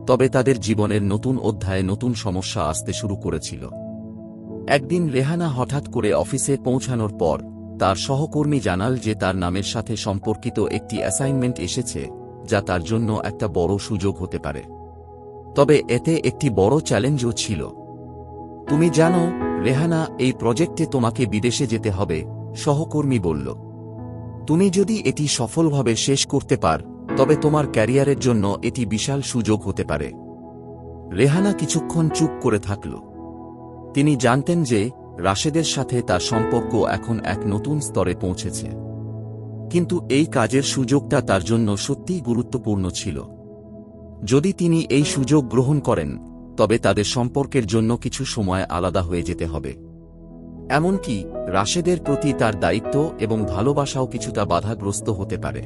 তবে তাদের জীবনের নতুন অধ্যায়ে নতুন সমস্যা আসতে শুরু করেছিল। একদিন রেহানা হঠাৎ করে অফিসে পৌঁছানোর পর তার সহকর্মী জানাল যে তার নামের সাথে সম্পর্কিত একটি অ্যাসাইনমেন্ট এসেছে, যা তার জন্য একটা বড় সুযোগ হতে পারে। তবে এতে একটি বড় চ্যালেঞ্জও ছিল। তুমি জানো রেহানা, এই প্রজেক্টে তোমাকে বিদেশে যেতে হবে, সহকর্মী বলল। তুমি যদি এটি সফলভাবে শেষ করতে পার, তবে তোমার ক্যারিয়ারের জন্য এটি বিশাল সুযোগ হতে পারে। রেহানা কিছুক্ষণ চুপ করে থাকল। তিনি জানতেন যে রাশেদের সাথে তার সম্পর্ক এখন এক নতুন স্তরে পৌঁছেছে, কিন্তু এই কাজের সুযোগটা তার জন্য সত্যিই গুরুত্বপূর্ণ ছিল। যদি তিনি এই সুযোগ গ্রহণ করেন, তবে তাদের সম্পর্কের জন্য কিছু সময় আলাদা হয়ে যেতে হবে। এমনকি রাশেদের প্রতি তার দায়িত্ব এবং ভালোবাসাও কিছুটা বাধাগ্রস্ত হতে পারে।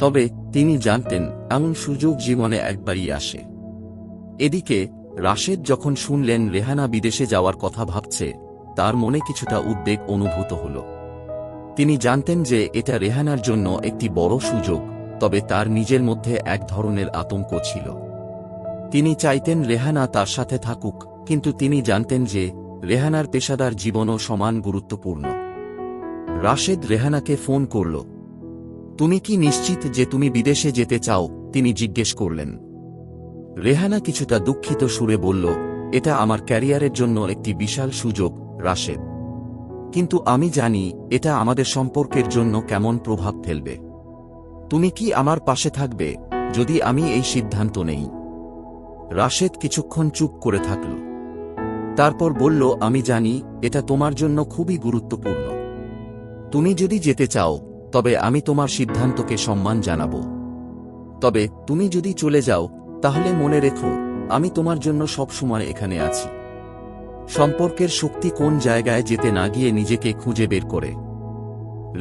তবে তিনি জানতেন এমন সুযোগ জীবনে একবারই আসে। এদিকে রাশেদ যখন শুনলেন রেহানা বিদেশে যাওয়ার কথা ভাবছে, তার মনে কিছুটা উদ্বেগ অনুভূত হল। তিনি জানতেন যে এটা রেহানার জন্য একটি বড় সুযোগ, তবে তার নিজের মধ্যে এক ধরনের আতঙ্ক ছিল। তিনি চাইতেন রেহানা তার সাথে থাকুক, কিন্তু তিনি জানতেন যে রেহানার পেশাদার জীবনও সমান গুরুত্বপূর্ণ। রাশেদ রেহানাকে ফোন করল। তুমি কি নিশ্চিত যে তুমি বিদেশে যেতে চাও? তিনি জিজ্ঞেস করলেন। রেহানা কিছুটা দুঃখিত সুরে বলল, এটা আমার ক্যারিয়ারের জন্য একটি বিশাল সুযোগ, রাশেদ। কিন্তু আমি জানি এটা আমাদের সম্পর্কের জন্য কেমন প্রভাব ফেলবে। তুমি কি আমার পাশে থাকবে যদি আমি এই সিদ্ধান্ত নেই? রাশেদ কিছুক্ষণ চুপ করে থাকল। তারপর বলল, আমি জানি এটা তোমার জন্য খুবই গুরুত্বপূর্ণ। তুমি যদি যেতে চাও, তবে আমি তোমার সিদ্ধান্তকে সম্মান জানাব। তবে তুমি যদি চলে যাও, তাহলে মনে রেখো আমি তোমার জন্য সব সময় এখানে আছি। সম্পর্কের শক্তি কোন জায়গায় যেতে না গিয়ে নিজেকে খুঁজে বের করে।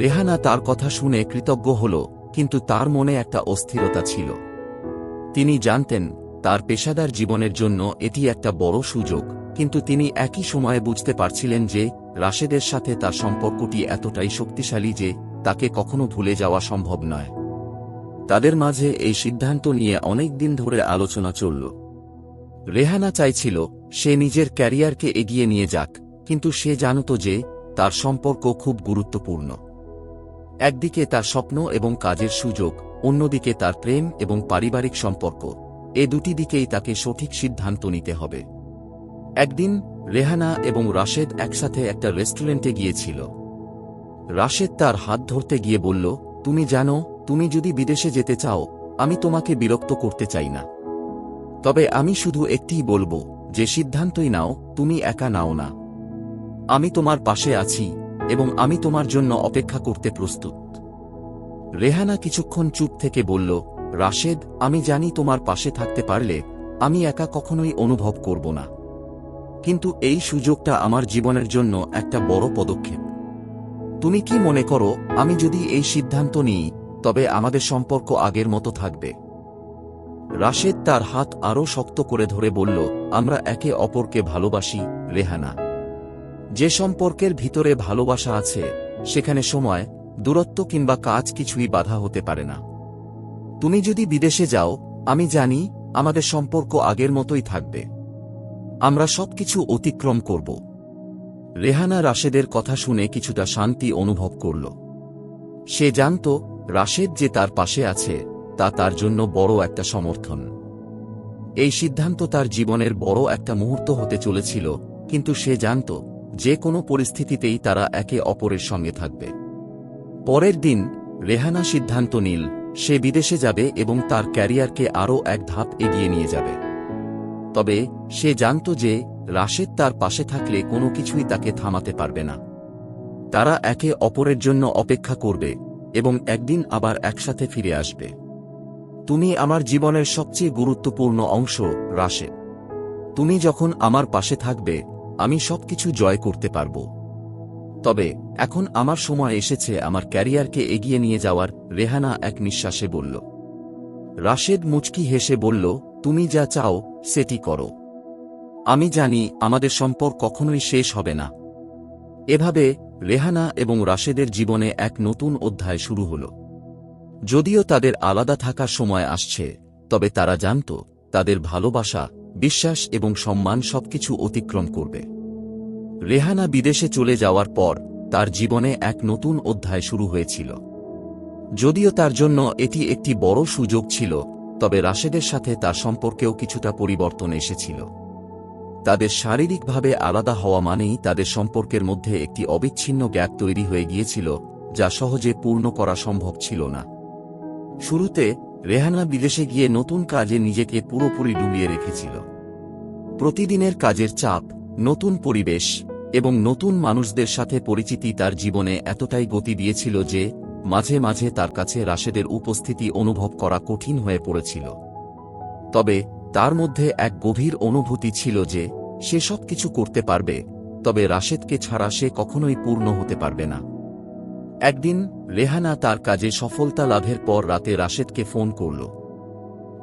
রেহানা তার কথা শুনে কৃতজ্ঞ হল, কিন্তু তার মনে একটা অস্থিরতা ছিল। তিনি জানতেন তার পেশাদার জীবনের জন্য এটি একটা বড় সুযোগ, কিন্তু তিনি একই সময়ে বুঝতে পারছিলেন যে রাশেদের সাথে তার সম্পর্কটি এতটাই শক্তিশালী যে তাকে কখনো ভুলে যাওয়া সম্ভব নয়। তাদের মাঝে এই সিদ্ধান্ত নিয়ে অনেক দিন ধরে আলোচনা চলল। রেহানা চাইছিল সে নিজের ক্যারিয়ারকে এগিয়ে নিয়ে যাক, কিন্তু সে জানত যে তার সম্পর্ক খুব গুরুত্বপূর্ণ। একদিকে তার স্বপ্ন এবং কাজের সুযোগ, অন্যদিকে তার প্রেম এবং পারিবারিক সম্পর্ক, এ দুটি দিকেই তাকে সঠিক সিদ্ধান্ত নিতে হবে। একদিন রেহানা এবং রাশেদ একসাথে একটা রেস্টুরেন্টে গিয়েছিল। রাশেদ তার হাত ধরতে গিয়ে বলল, তুমি জানো, তুমি যদি বিদেশে যেতে চাও, আমি তোমাকে বিরক্ত করতে চাই না। তবে আমি শুধু একটিই বলবো, যে সিদ্ধান্তই নাও, তুমি একা নাও না। আমি তোমার পাশে আছি এবং আমি তোমার জন্য অপেক্ষা করতে প্রস্তুত। রেহানা কিছুক্ষণ চুপ থেকে বলল, রাশেদ, আমি জানি তোমার পাশে থাকতে পারলে আমি একা কখনোই অনুভব করব না। কিন্তু এই সুযোগটা আমার জীবনের জন্য একটা বড় পদক্ষেপ। তুমি কি মনে করো, আমি যদি এই সিদ্ধান্ত নিই তবে আমাদের সম্পর্ক আগের মতো থাকবে? রাশেদ তার হাত আরও শক্ত করে ধরে বলল, আমরা একে অপরকে ভালোবাসি রেহানা। যে সম্পর্কের ভিতরে ভালোবাসা আছে সেখানে সময়, দূরত্ব কিংবা কাজ কিছুই বাধা হতে পারে না। তুমি যদি বিদেশে যাও, আমি জানি আমাদের সম্পর্ক আগের মতোই থাকবে। আমরা সবকিছু অতিক্রম করব। রেহানা রাশেদের কথা শুনে কিছুটা শান্তি অনুভব করল। সে জানত রাশেদ যে তার পাশে আছে তা তার জন্য বড় একটা সমর্থন। এই সিদ্ধান্ত তার জীবনের বড় একটা মুহূর্ত হতে চলেছিল, কিন্তু সে জানত যে কোনো পরিস্থিতিতেই তারা একে অপরের সঙ্গে থাকবে। পরের দিন রেহানা সিদ্ধান্ত নিল সে বিদেশে যাবে এবং তার ক্যারিয়ারকে আরও এক ধাপ এগিয়ে নিয়ে যাবে। তবে সে জানত যে রাশেদ তার পাশে থাকলে কোনো কিছুই তাকে থামাতে পারবে না। তারা একে অপরের জন্য অপেক্ষা করবে এবং একদিন আবার একসাথে ফিরে আসবে। তুমি আমার জীবনের সবচেয়ে গুরুত্বপূর্ণ অংশ রাশেদ। তুমি যখন আমার পাশে থাকবে আমি সবকিছু জয় করতে পারব। তবে এখন আমার সময় এসেছে আমার ক্যারিয়ারকে এগিয়ে নিয়ে যাওয়ার, রেহানা এক নিঃশ্বাসে বলল। রাশেদ মুচকি হেসে বলল, তুমি যা চাও সেটি করো। আমি জানি আমাদের সম্পর্ক কখনোই শেষ হবে না। এভাবে রেহানা এবং রাশেদের জীবনে এক নতুন অধ্যায় শুরু হল। যদিও তাদের আলাদা থাকার সময় আসছে, তবে তারা জানত তাদের ভালোবাসা, বিশ্বাস এবং সম্মান সবকিছু অতিক্রম করবে। রেহানা বিদেশে চলে যাওয়ার পর তার জীবনে এক নতুন অধ্যায় শুরু হয়েছিল। যদিও তার জন্য এটি একটি বড় সুযোগ ছিল, তবে রাশেদের সাথে তার সম্পর্কেও কিছুটা পরিবর্তন এসেছিল। তাদের শারীরিকভাবে আলাদা হওয়া মানেই তাদের সম্পর্কের মধ্যে একটি অবিচ্ছিন্ন গ্যাপ তৈরি হয়ে গিয়েছিল, যা সহজে পূর্ণ করা সম্ভব ছিল না। শুরুতে রেহানা বিদেশে গিয়ে নতুন কাজে নিজেকে পুরোপুরি ডুবিয়ে রেখেছিল। প্রতিদিনের কাজের চাপ, নতুন পরিবেশ এবং নতুন মানুষদের সাথে পরিচিতি তার জীবনে এতটাই গতি দিয়েছিল যে মাঝে মাঝে তার কাছে রাশেদের উপস্থিতি অনুভব করা কঠিন হয়ে পড়েছিল। তবে তার মধ্যে এক গভীর অনুভূতি ছিল যে সে সবকিছু করতে পারবে, তবে রাশেদকে ছাড়া সে কখনোই পূর্ণ হতে পারবে না। একদিন রেহানা তার কাজে সফলতা লাভের পর রাতে রাশেদকে ফোন করল।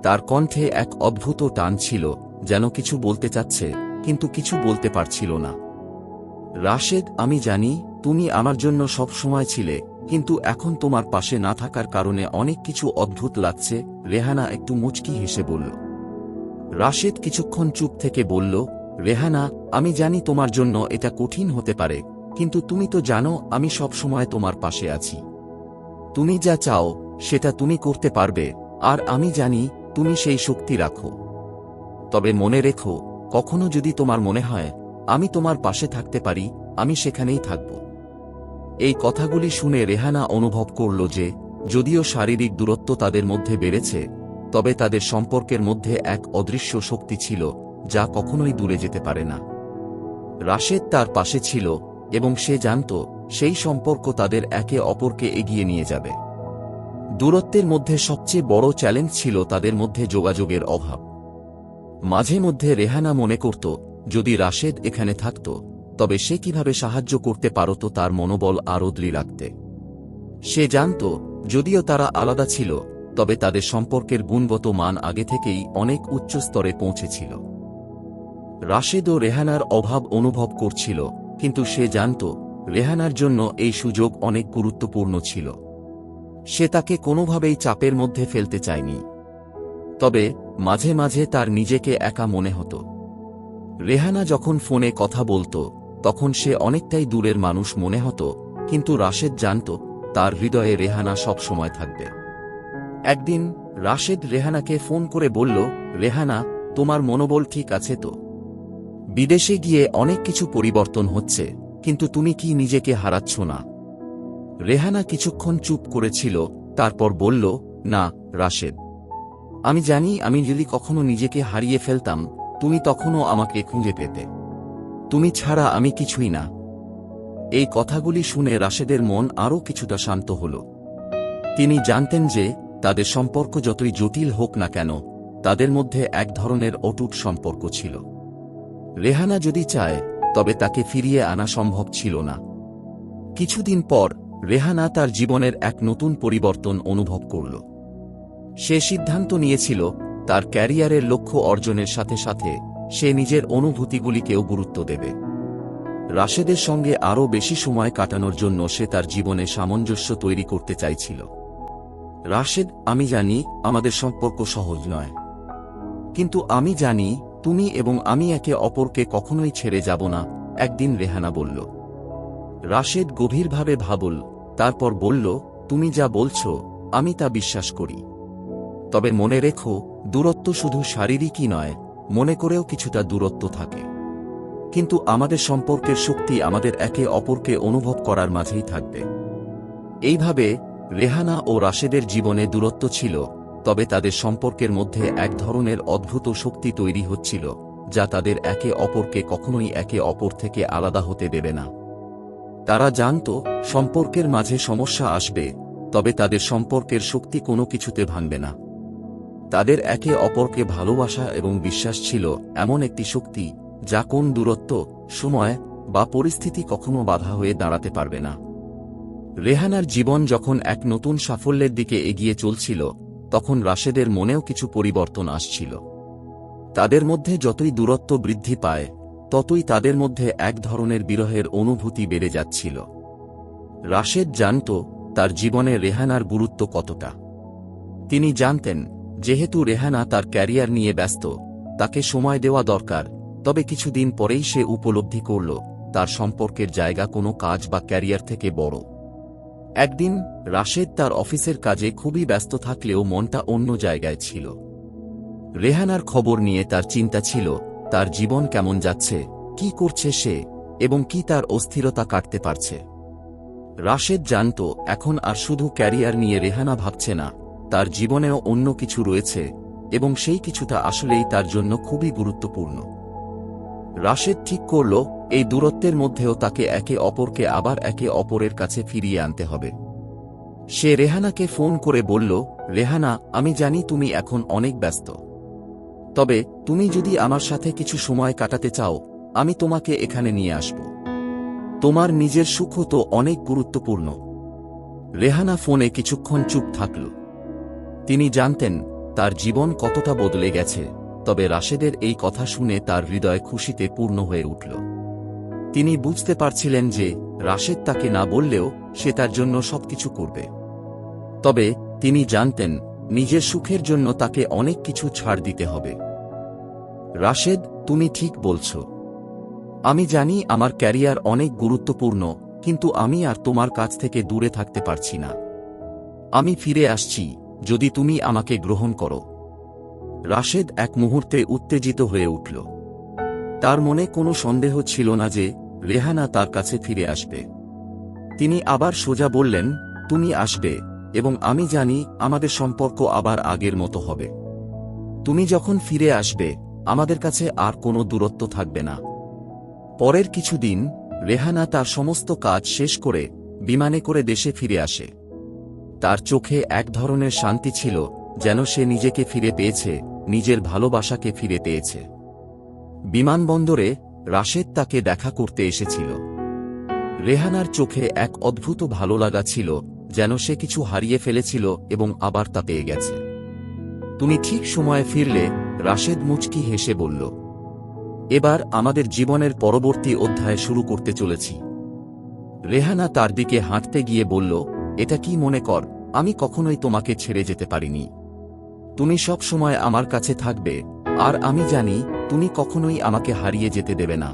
তার কণ্ঠে এক অদ্ভুত টান ছিল, যেন কিছু বলতে চাচ্ছে কিন্তু কিছু বলতে পারছিল না। রাশেদ, আমি জানি তুমি আমার জন্য সব সময় ছিলে, কিন্তু এখন তোমার পাশে না থাকার কারণে অনেক কিছু অদ্ভুত লাগছে। রেহানা একটু মুচকি হেসে বলল। রাশেদ কিছুক্ষণ চুপ থেকে বলল, রেহানা, আমি জানি তোমার জন্য এটা কঠিন হতে পারে, কিন্তু তুমি তো জানো আমি সব সময় তোমার পাশে আছি। তুমি যা চাও সেটা তুমি করতে পারবে, আর আমি জানি তুমি সেই শক্তি রাখো। তবে মনে রেখো, কখনো যদি তোমার মনে হয় আমি তোমার পাশে থাকতে পারি, আমি সেখানেই থাকব। এই কথাগুলি শুনে রেহানা অনুভব করল যে যদিও শারীরিক দূরত্ব তাদের মধ্যে বেড়েছে, তবে তাদের সম্পর্কের মধ্যে এক অদৃশ্য শক্তি ছিল যা কখনোই দূরে যেতে পারে না। রাশেদ তার পাশে ছিল এবং সে জানত সেই সম্পর্ক তাদের একে অপরকে এগিয়ে নিয়ে যাবে। দূরত্বের মধ্যে সবচেয়ে বড় চ্যালেঞ্জ ছিল তাদের মধ্যে যোগাযোগের অভাব। মাঝে মধ্যে রেহানা মনে করত যদি রাশেদ এখানে থাকত তবে সে কিভাবে সাহায্য করতে পারত তার মনোবল আরও দৃঢ় রাখতে। সে জানত যদিও তারা আলাদা ছিল, তবে তাদের সম্পর্কের গুণগত মান আগে থেকেই অনেক উচ্চ স্তরে পৌঁছেছিল। রাশেদও রেহানার অভাব অনুভব করছিল, কিন্তু সে জানত রেহানার জন্য এই সুযোগ অনেক গুরুত্বপূর্ণ ছিল। সে তাকে কোনোভাবেই চাপের মধ্যে ফেলতে চায়নি। তবে মাঝে মাঝে তার নিজেকে একা মনে হতো। রেহানা যখন ফোনে কথা বলত তখন সে অনেকটাই দূরের মানুষ মনে হতো, কিন্তু রাশেদ জানত তার হৃদয়ে রেহানা সব সময় থাকবে। একদিন রাশেদ রেহানাকে ফোন করে বলল, রেহানা, তোমার মনোবল ঠিক আছে তো? বিদেশে গিয়ে অনেক কিছু পরিবর্তন হচ্ছে, কিন্তু তুমি কি নিজেকে হারাচ্ছ না? রেহানা কিছুক্ষণ চুপ করেছিল, তারপর বলল, না রাশেদ, আমি জানি আমি যদি কখনো নিজেকে হারিয়ে ফেলতাম তুমি তখনও আমাকে খুঁজে পেতে। তুমি ছাড়া আমি কিছুই না। এই কথাগুলি শুনে রাশেদের মন আরও কিছুটা শান্ত হল। তিনি জানতেন যে তাদের সম্পর্ক যতই জটিল হোক না কেন, তাদের মধ্যে এক ধরনের অটুট সম্পর্ক ছিল। রেহানা যদি চায় তবে তাকে ফিরিয়ে আনা সম্ভব ছিল না। কিছুদিন পর রেহানা তার জীবনের এক নতুন পরিবর্তন অনুভব করল। সে সিদ্ধান্ত নিয়েছিল তার ক্যারিয়ারের লক্ষ্য অর্জনের সাথে সাথে সে নিজের অনুভূতিগুলিকেও গুরুত্ব দেবে। রাশেদের সঙ্গে আরও বেশি সময় কাটানোর জন্য সে তার জীবনে সামঞ্জস্য তৈরি করতে চাইছিল। রাশেদ, আমি জানি আমাদের সম্পর্ক সহজ নয়, কিন্তু আমি জানি তুমি এবং আমি একে অপরকে কখনোই ছেড়ে যাব না, একদিন রেহানা বলল। রাশেদ গভীরভাবে ভাবল, তারপর বলল, তুমি যা বলছো আমি তা বিশ্বাস করি। তবে মনে রেখো, দূরত্ব শুধু শারীরিকই নয়, মনে করেও কিছুটা দূরত্ব থাকে। কিন্তু আমাদের সম্পর্কের শক্তি আমাদের একে অপরকে অনুভব করার মাঝেই থাকবে। এইভাবে রেহানা ও রাশেদের জীবনে দূরত্ব ছিল, তবে তাদের সম্পর্কের মধ্যে এক ধরনের অদ্ভুত শক্তি তৈরি হচ্ছিল যা তাদের একে অপরকে কখনোই একে অপর থেকে আলাদা হতে দেবে না। তারা জানত সম্পর্কের মাঝে সমস্যা আসবে, তবে তাদের সম্পর্কের শক্তি কোনো কিছুতে ভাঙবে না। তাদের একে অপরকে ভালোবাসা এবং বিশ্বাস ছিল এমন একটি শক্তি যা কোন দূরত্ব, সময় বা পরিস্থিতি কখনো বাধা হয়ে দাঁড়াতে পারবে না। রেহানার জীবন যখন এক নতুন সাফল্যের দিকে এগিয়ে চলছিল, তখন রাশেদের মনেও কিছু পরিবর্তন আসছিল। তাদের মধ্যে যতই দূরত্ব বৃদ্ধি পায়, ততই তাদের মধ্যে এক ধরনের বিরহের অনুভূতি বেড়ে যাচ্ছিল। রাশেদ জানত তার জীবনে রেহানার গুরুত্ব কতটা। তিনি জানতেন যেহেতু রেহানা তার ক্যারিয়ার নিয়ে ব্যস্ত, তাকে সময় দেওয়া দরকার। তবে কিছুদিন পরেই সে উপলব্ধি করল তার সম্পর্কের জায়গা কোনো কাজ বা ক্যারিয়ার থেকে বড়। একদিন রাশেদ তার অফিসের কাজে খুবই ব্যস্ত থাকলেও মনটা অন্য জায়গায় ছিল। রেহানার খবর নিয়ে তার চিন্তা ছিল, তার জীবন কেমন যাচ্ছে, কি করছে সে, এবং কি তার অস্থিরতা কাটতে পারছে। রাশেদ জানত এখন আর শুধু ক্যারিয়ার নিয়ে রেহানা ভাবছে না, তার জীবনেও অন্য কিছু রয়েছে, এবং সেই কিছুটা আসলেই তার জন্য খুবই গুরুত্বপূর্ণ। রাশেদ ঠিক করল এই দূরত্বের মধ্যেও তাকে একে অপরকে আবার একে অপরের কাছে ফিরিয়ে আনতে হবে। সে রেহানাকে ফোন করে বলল, রেহানা, আমি জানি তুমি এখন অনেক ব্যস্ত, তবে তুমি যদি আমার সাথে কিছু সময় কাটাতে চাও, আমি তোমাকে এখানে নিয়ে আসব। তোমার নিজের সুখও তো অনেক গুরুত্বপূর্ণ। রেহানা ফোনে কিছুক্ষণ চুপ থাকল। তিনি জানতেন তার জীবন কতটা বদলে গেছে, তবে রাশেদের এই কথা শুনে তার হৃদয় খুশিতে পূর্ণ হয়ে উঠল। তিনি বুঝতে পারছিলেন যে রাশেদ তাকে না বললেও সে তার জন্য সবকিছু করবে। তবে তিনি জানতেন নিজের সুখের জন্য তাকে অনেক কিছু ছাড় দিতে হবে। রাশেদ, তুমি ঠিক বলছ। আমি জানি আমার ক্যারিয়ার অনেক গুরুত্বপূর্ণ, কিন্তু আমি আর তোমার কাছ থেকে দূরে থাকতে পারছি না। আমি ফিরে আসছি যদি তুমি আমাকে গ্রহণ করো। রাশেদ এক মুহূর্তে উত্তেজিত হয়ে উঠল। তার মনে কোনো সন্দেহ ছিল না যে রেহানা তার কাছে ফিরে আসবে। তিনি আবার সোজা বললেন, তুমি আসবে, এবং আমি জানি আমাদের সম্পর্ক আবার আগের মতো হবে। তুমি যখন ফিরে আসবে, আমাদের কাছে আর কোনো দূরত্ব থাকবে না। পরের কিছুদিন রেহানা তার সমস্ত কাজ শেষ করে বিমানে করে দেশে ফিরে আসে। তার চোখে এক ধরনের শান্তি ছিল, যেন সে নিজেকে ফিরে পেয়েছে, নিজের ভালোবাসাকে ফিরে পেয়েছে। বিমানবন্দরে রাশেদ তাকে দেখা করতে এসেছিল। রেহানার চোখে এক অদ্ভুত ভালো লাগা ছিল, যেন সে কিছু হারিয়ে ফেলেছিল এবং আবার তা পেয়ে গেছে। তুমি ঠিক সময়ে ফিরলে, রাশেদ মুচকি হেসে বলল। এবার আমাদের জীবনের পরবর্তী অধ্যায় শুরু করতে চলেছি। রেহানা তার দিকে হাঁটতে গিয়ে বলল, এটা কি মনে কর, আমি কখনোই তোমাকে ছেড়ে যেতে পারিনি। তুমি সব সময় আমার কাছে থাকবে, আর আমি জানি তুমি কখনোই আমাকে হারিয়ে যেতে দেবে না।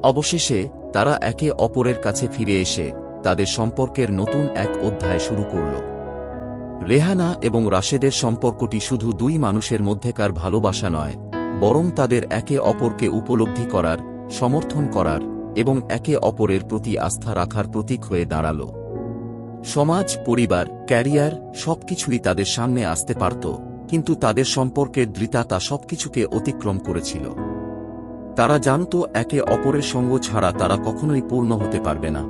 অবশেষে তারা একে অপরের কাছে ফিরে এসে তাদের সম্পর্কের নতুন এক অধ্যায় শুরু করল। রেহানা এবং রাশেদের সম্পর্কটি শুধু দুই মানুষের মধ্যেকার ভালোবাসা নয়, বরং তাদের একে অপরকে উপলব্ধি করার, সমর্থন করার এবং একে অপরের প্রতি আস্থা রাখার প্রতীক হয়ে দাঁড়াল। সমাজ, পরিবার, ক্যারিয়ার সবকিছুই তাদের সামনে আসতে পারত, কিন্তু তাদের সম্পর্কের দৃঢ়তা সবকিছুকে অতিক্রম করেছিল। তারা জানত একে অপরের সঙ্গ ছাড়া তারা কখনোই পূর্ণ হতে পারবে না।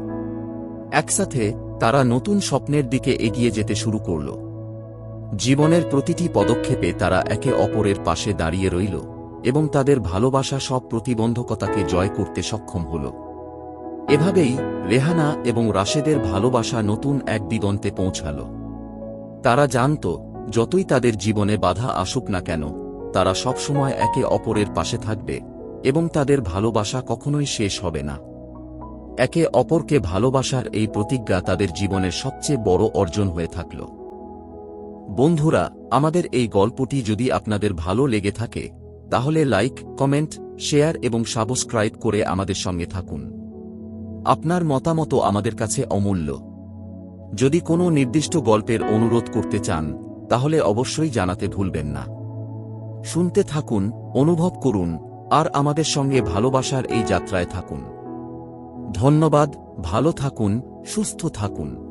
একসাথে তারা নতুন স্বপ্নের দিকে এগিয়ে যেতে শুরু করল। জীবনের প্রতিটি পদক্ষেপে তারা একে অপরের পাশে দাঁড়িয়ে রইল এবং তাদের ভালোবাসা সব প্রতিবন্ধকতাকে জয় করতে সক্ষম হল। এভাবেই রেহানা এবং রাশেদের ভালোবাসা নতুন এক দিগন্তে পৌঁছাল। তারা জানত যতই তাদের জীবনে বাধা আসুক না কেন, তারা সবসময় একে অপরের পাশে থাকবে এবং তাদের ভালোবাসা কখনোই শেষ হবে না। একে অপরকে ভালোবাসার এই প্রতিজ্ঞা তাদের জীবনের সবচেয়ে বড় অর্জন হয়ে থাকল। বন্ধুরা, আমাদের এই গল্পটি যদি আপনাদের ভালো লেগে থাকে তাহলে লাইক, কমেন্ট, শেয়ার এবং সাবস্ক্রাইব করে আমাদের সঙ্গে থাকুন। আপনার মতামত আমাদের কাছে অমূল্য। যদি কোনো নির্দিষ্ট গল্পের অনুরোধ করতে চান তাহলে অবশ্যই জানাতে ভুলবেন না। শুনতে থাকুন, অনুভব করুন আর আমাদের সঙ্গে ভালোবাসার এই যাত্রায় থাকুন। ধন্যবাদ, ভালো থাকুন, সুস্থ থাকুন।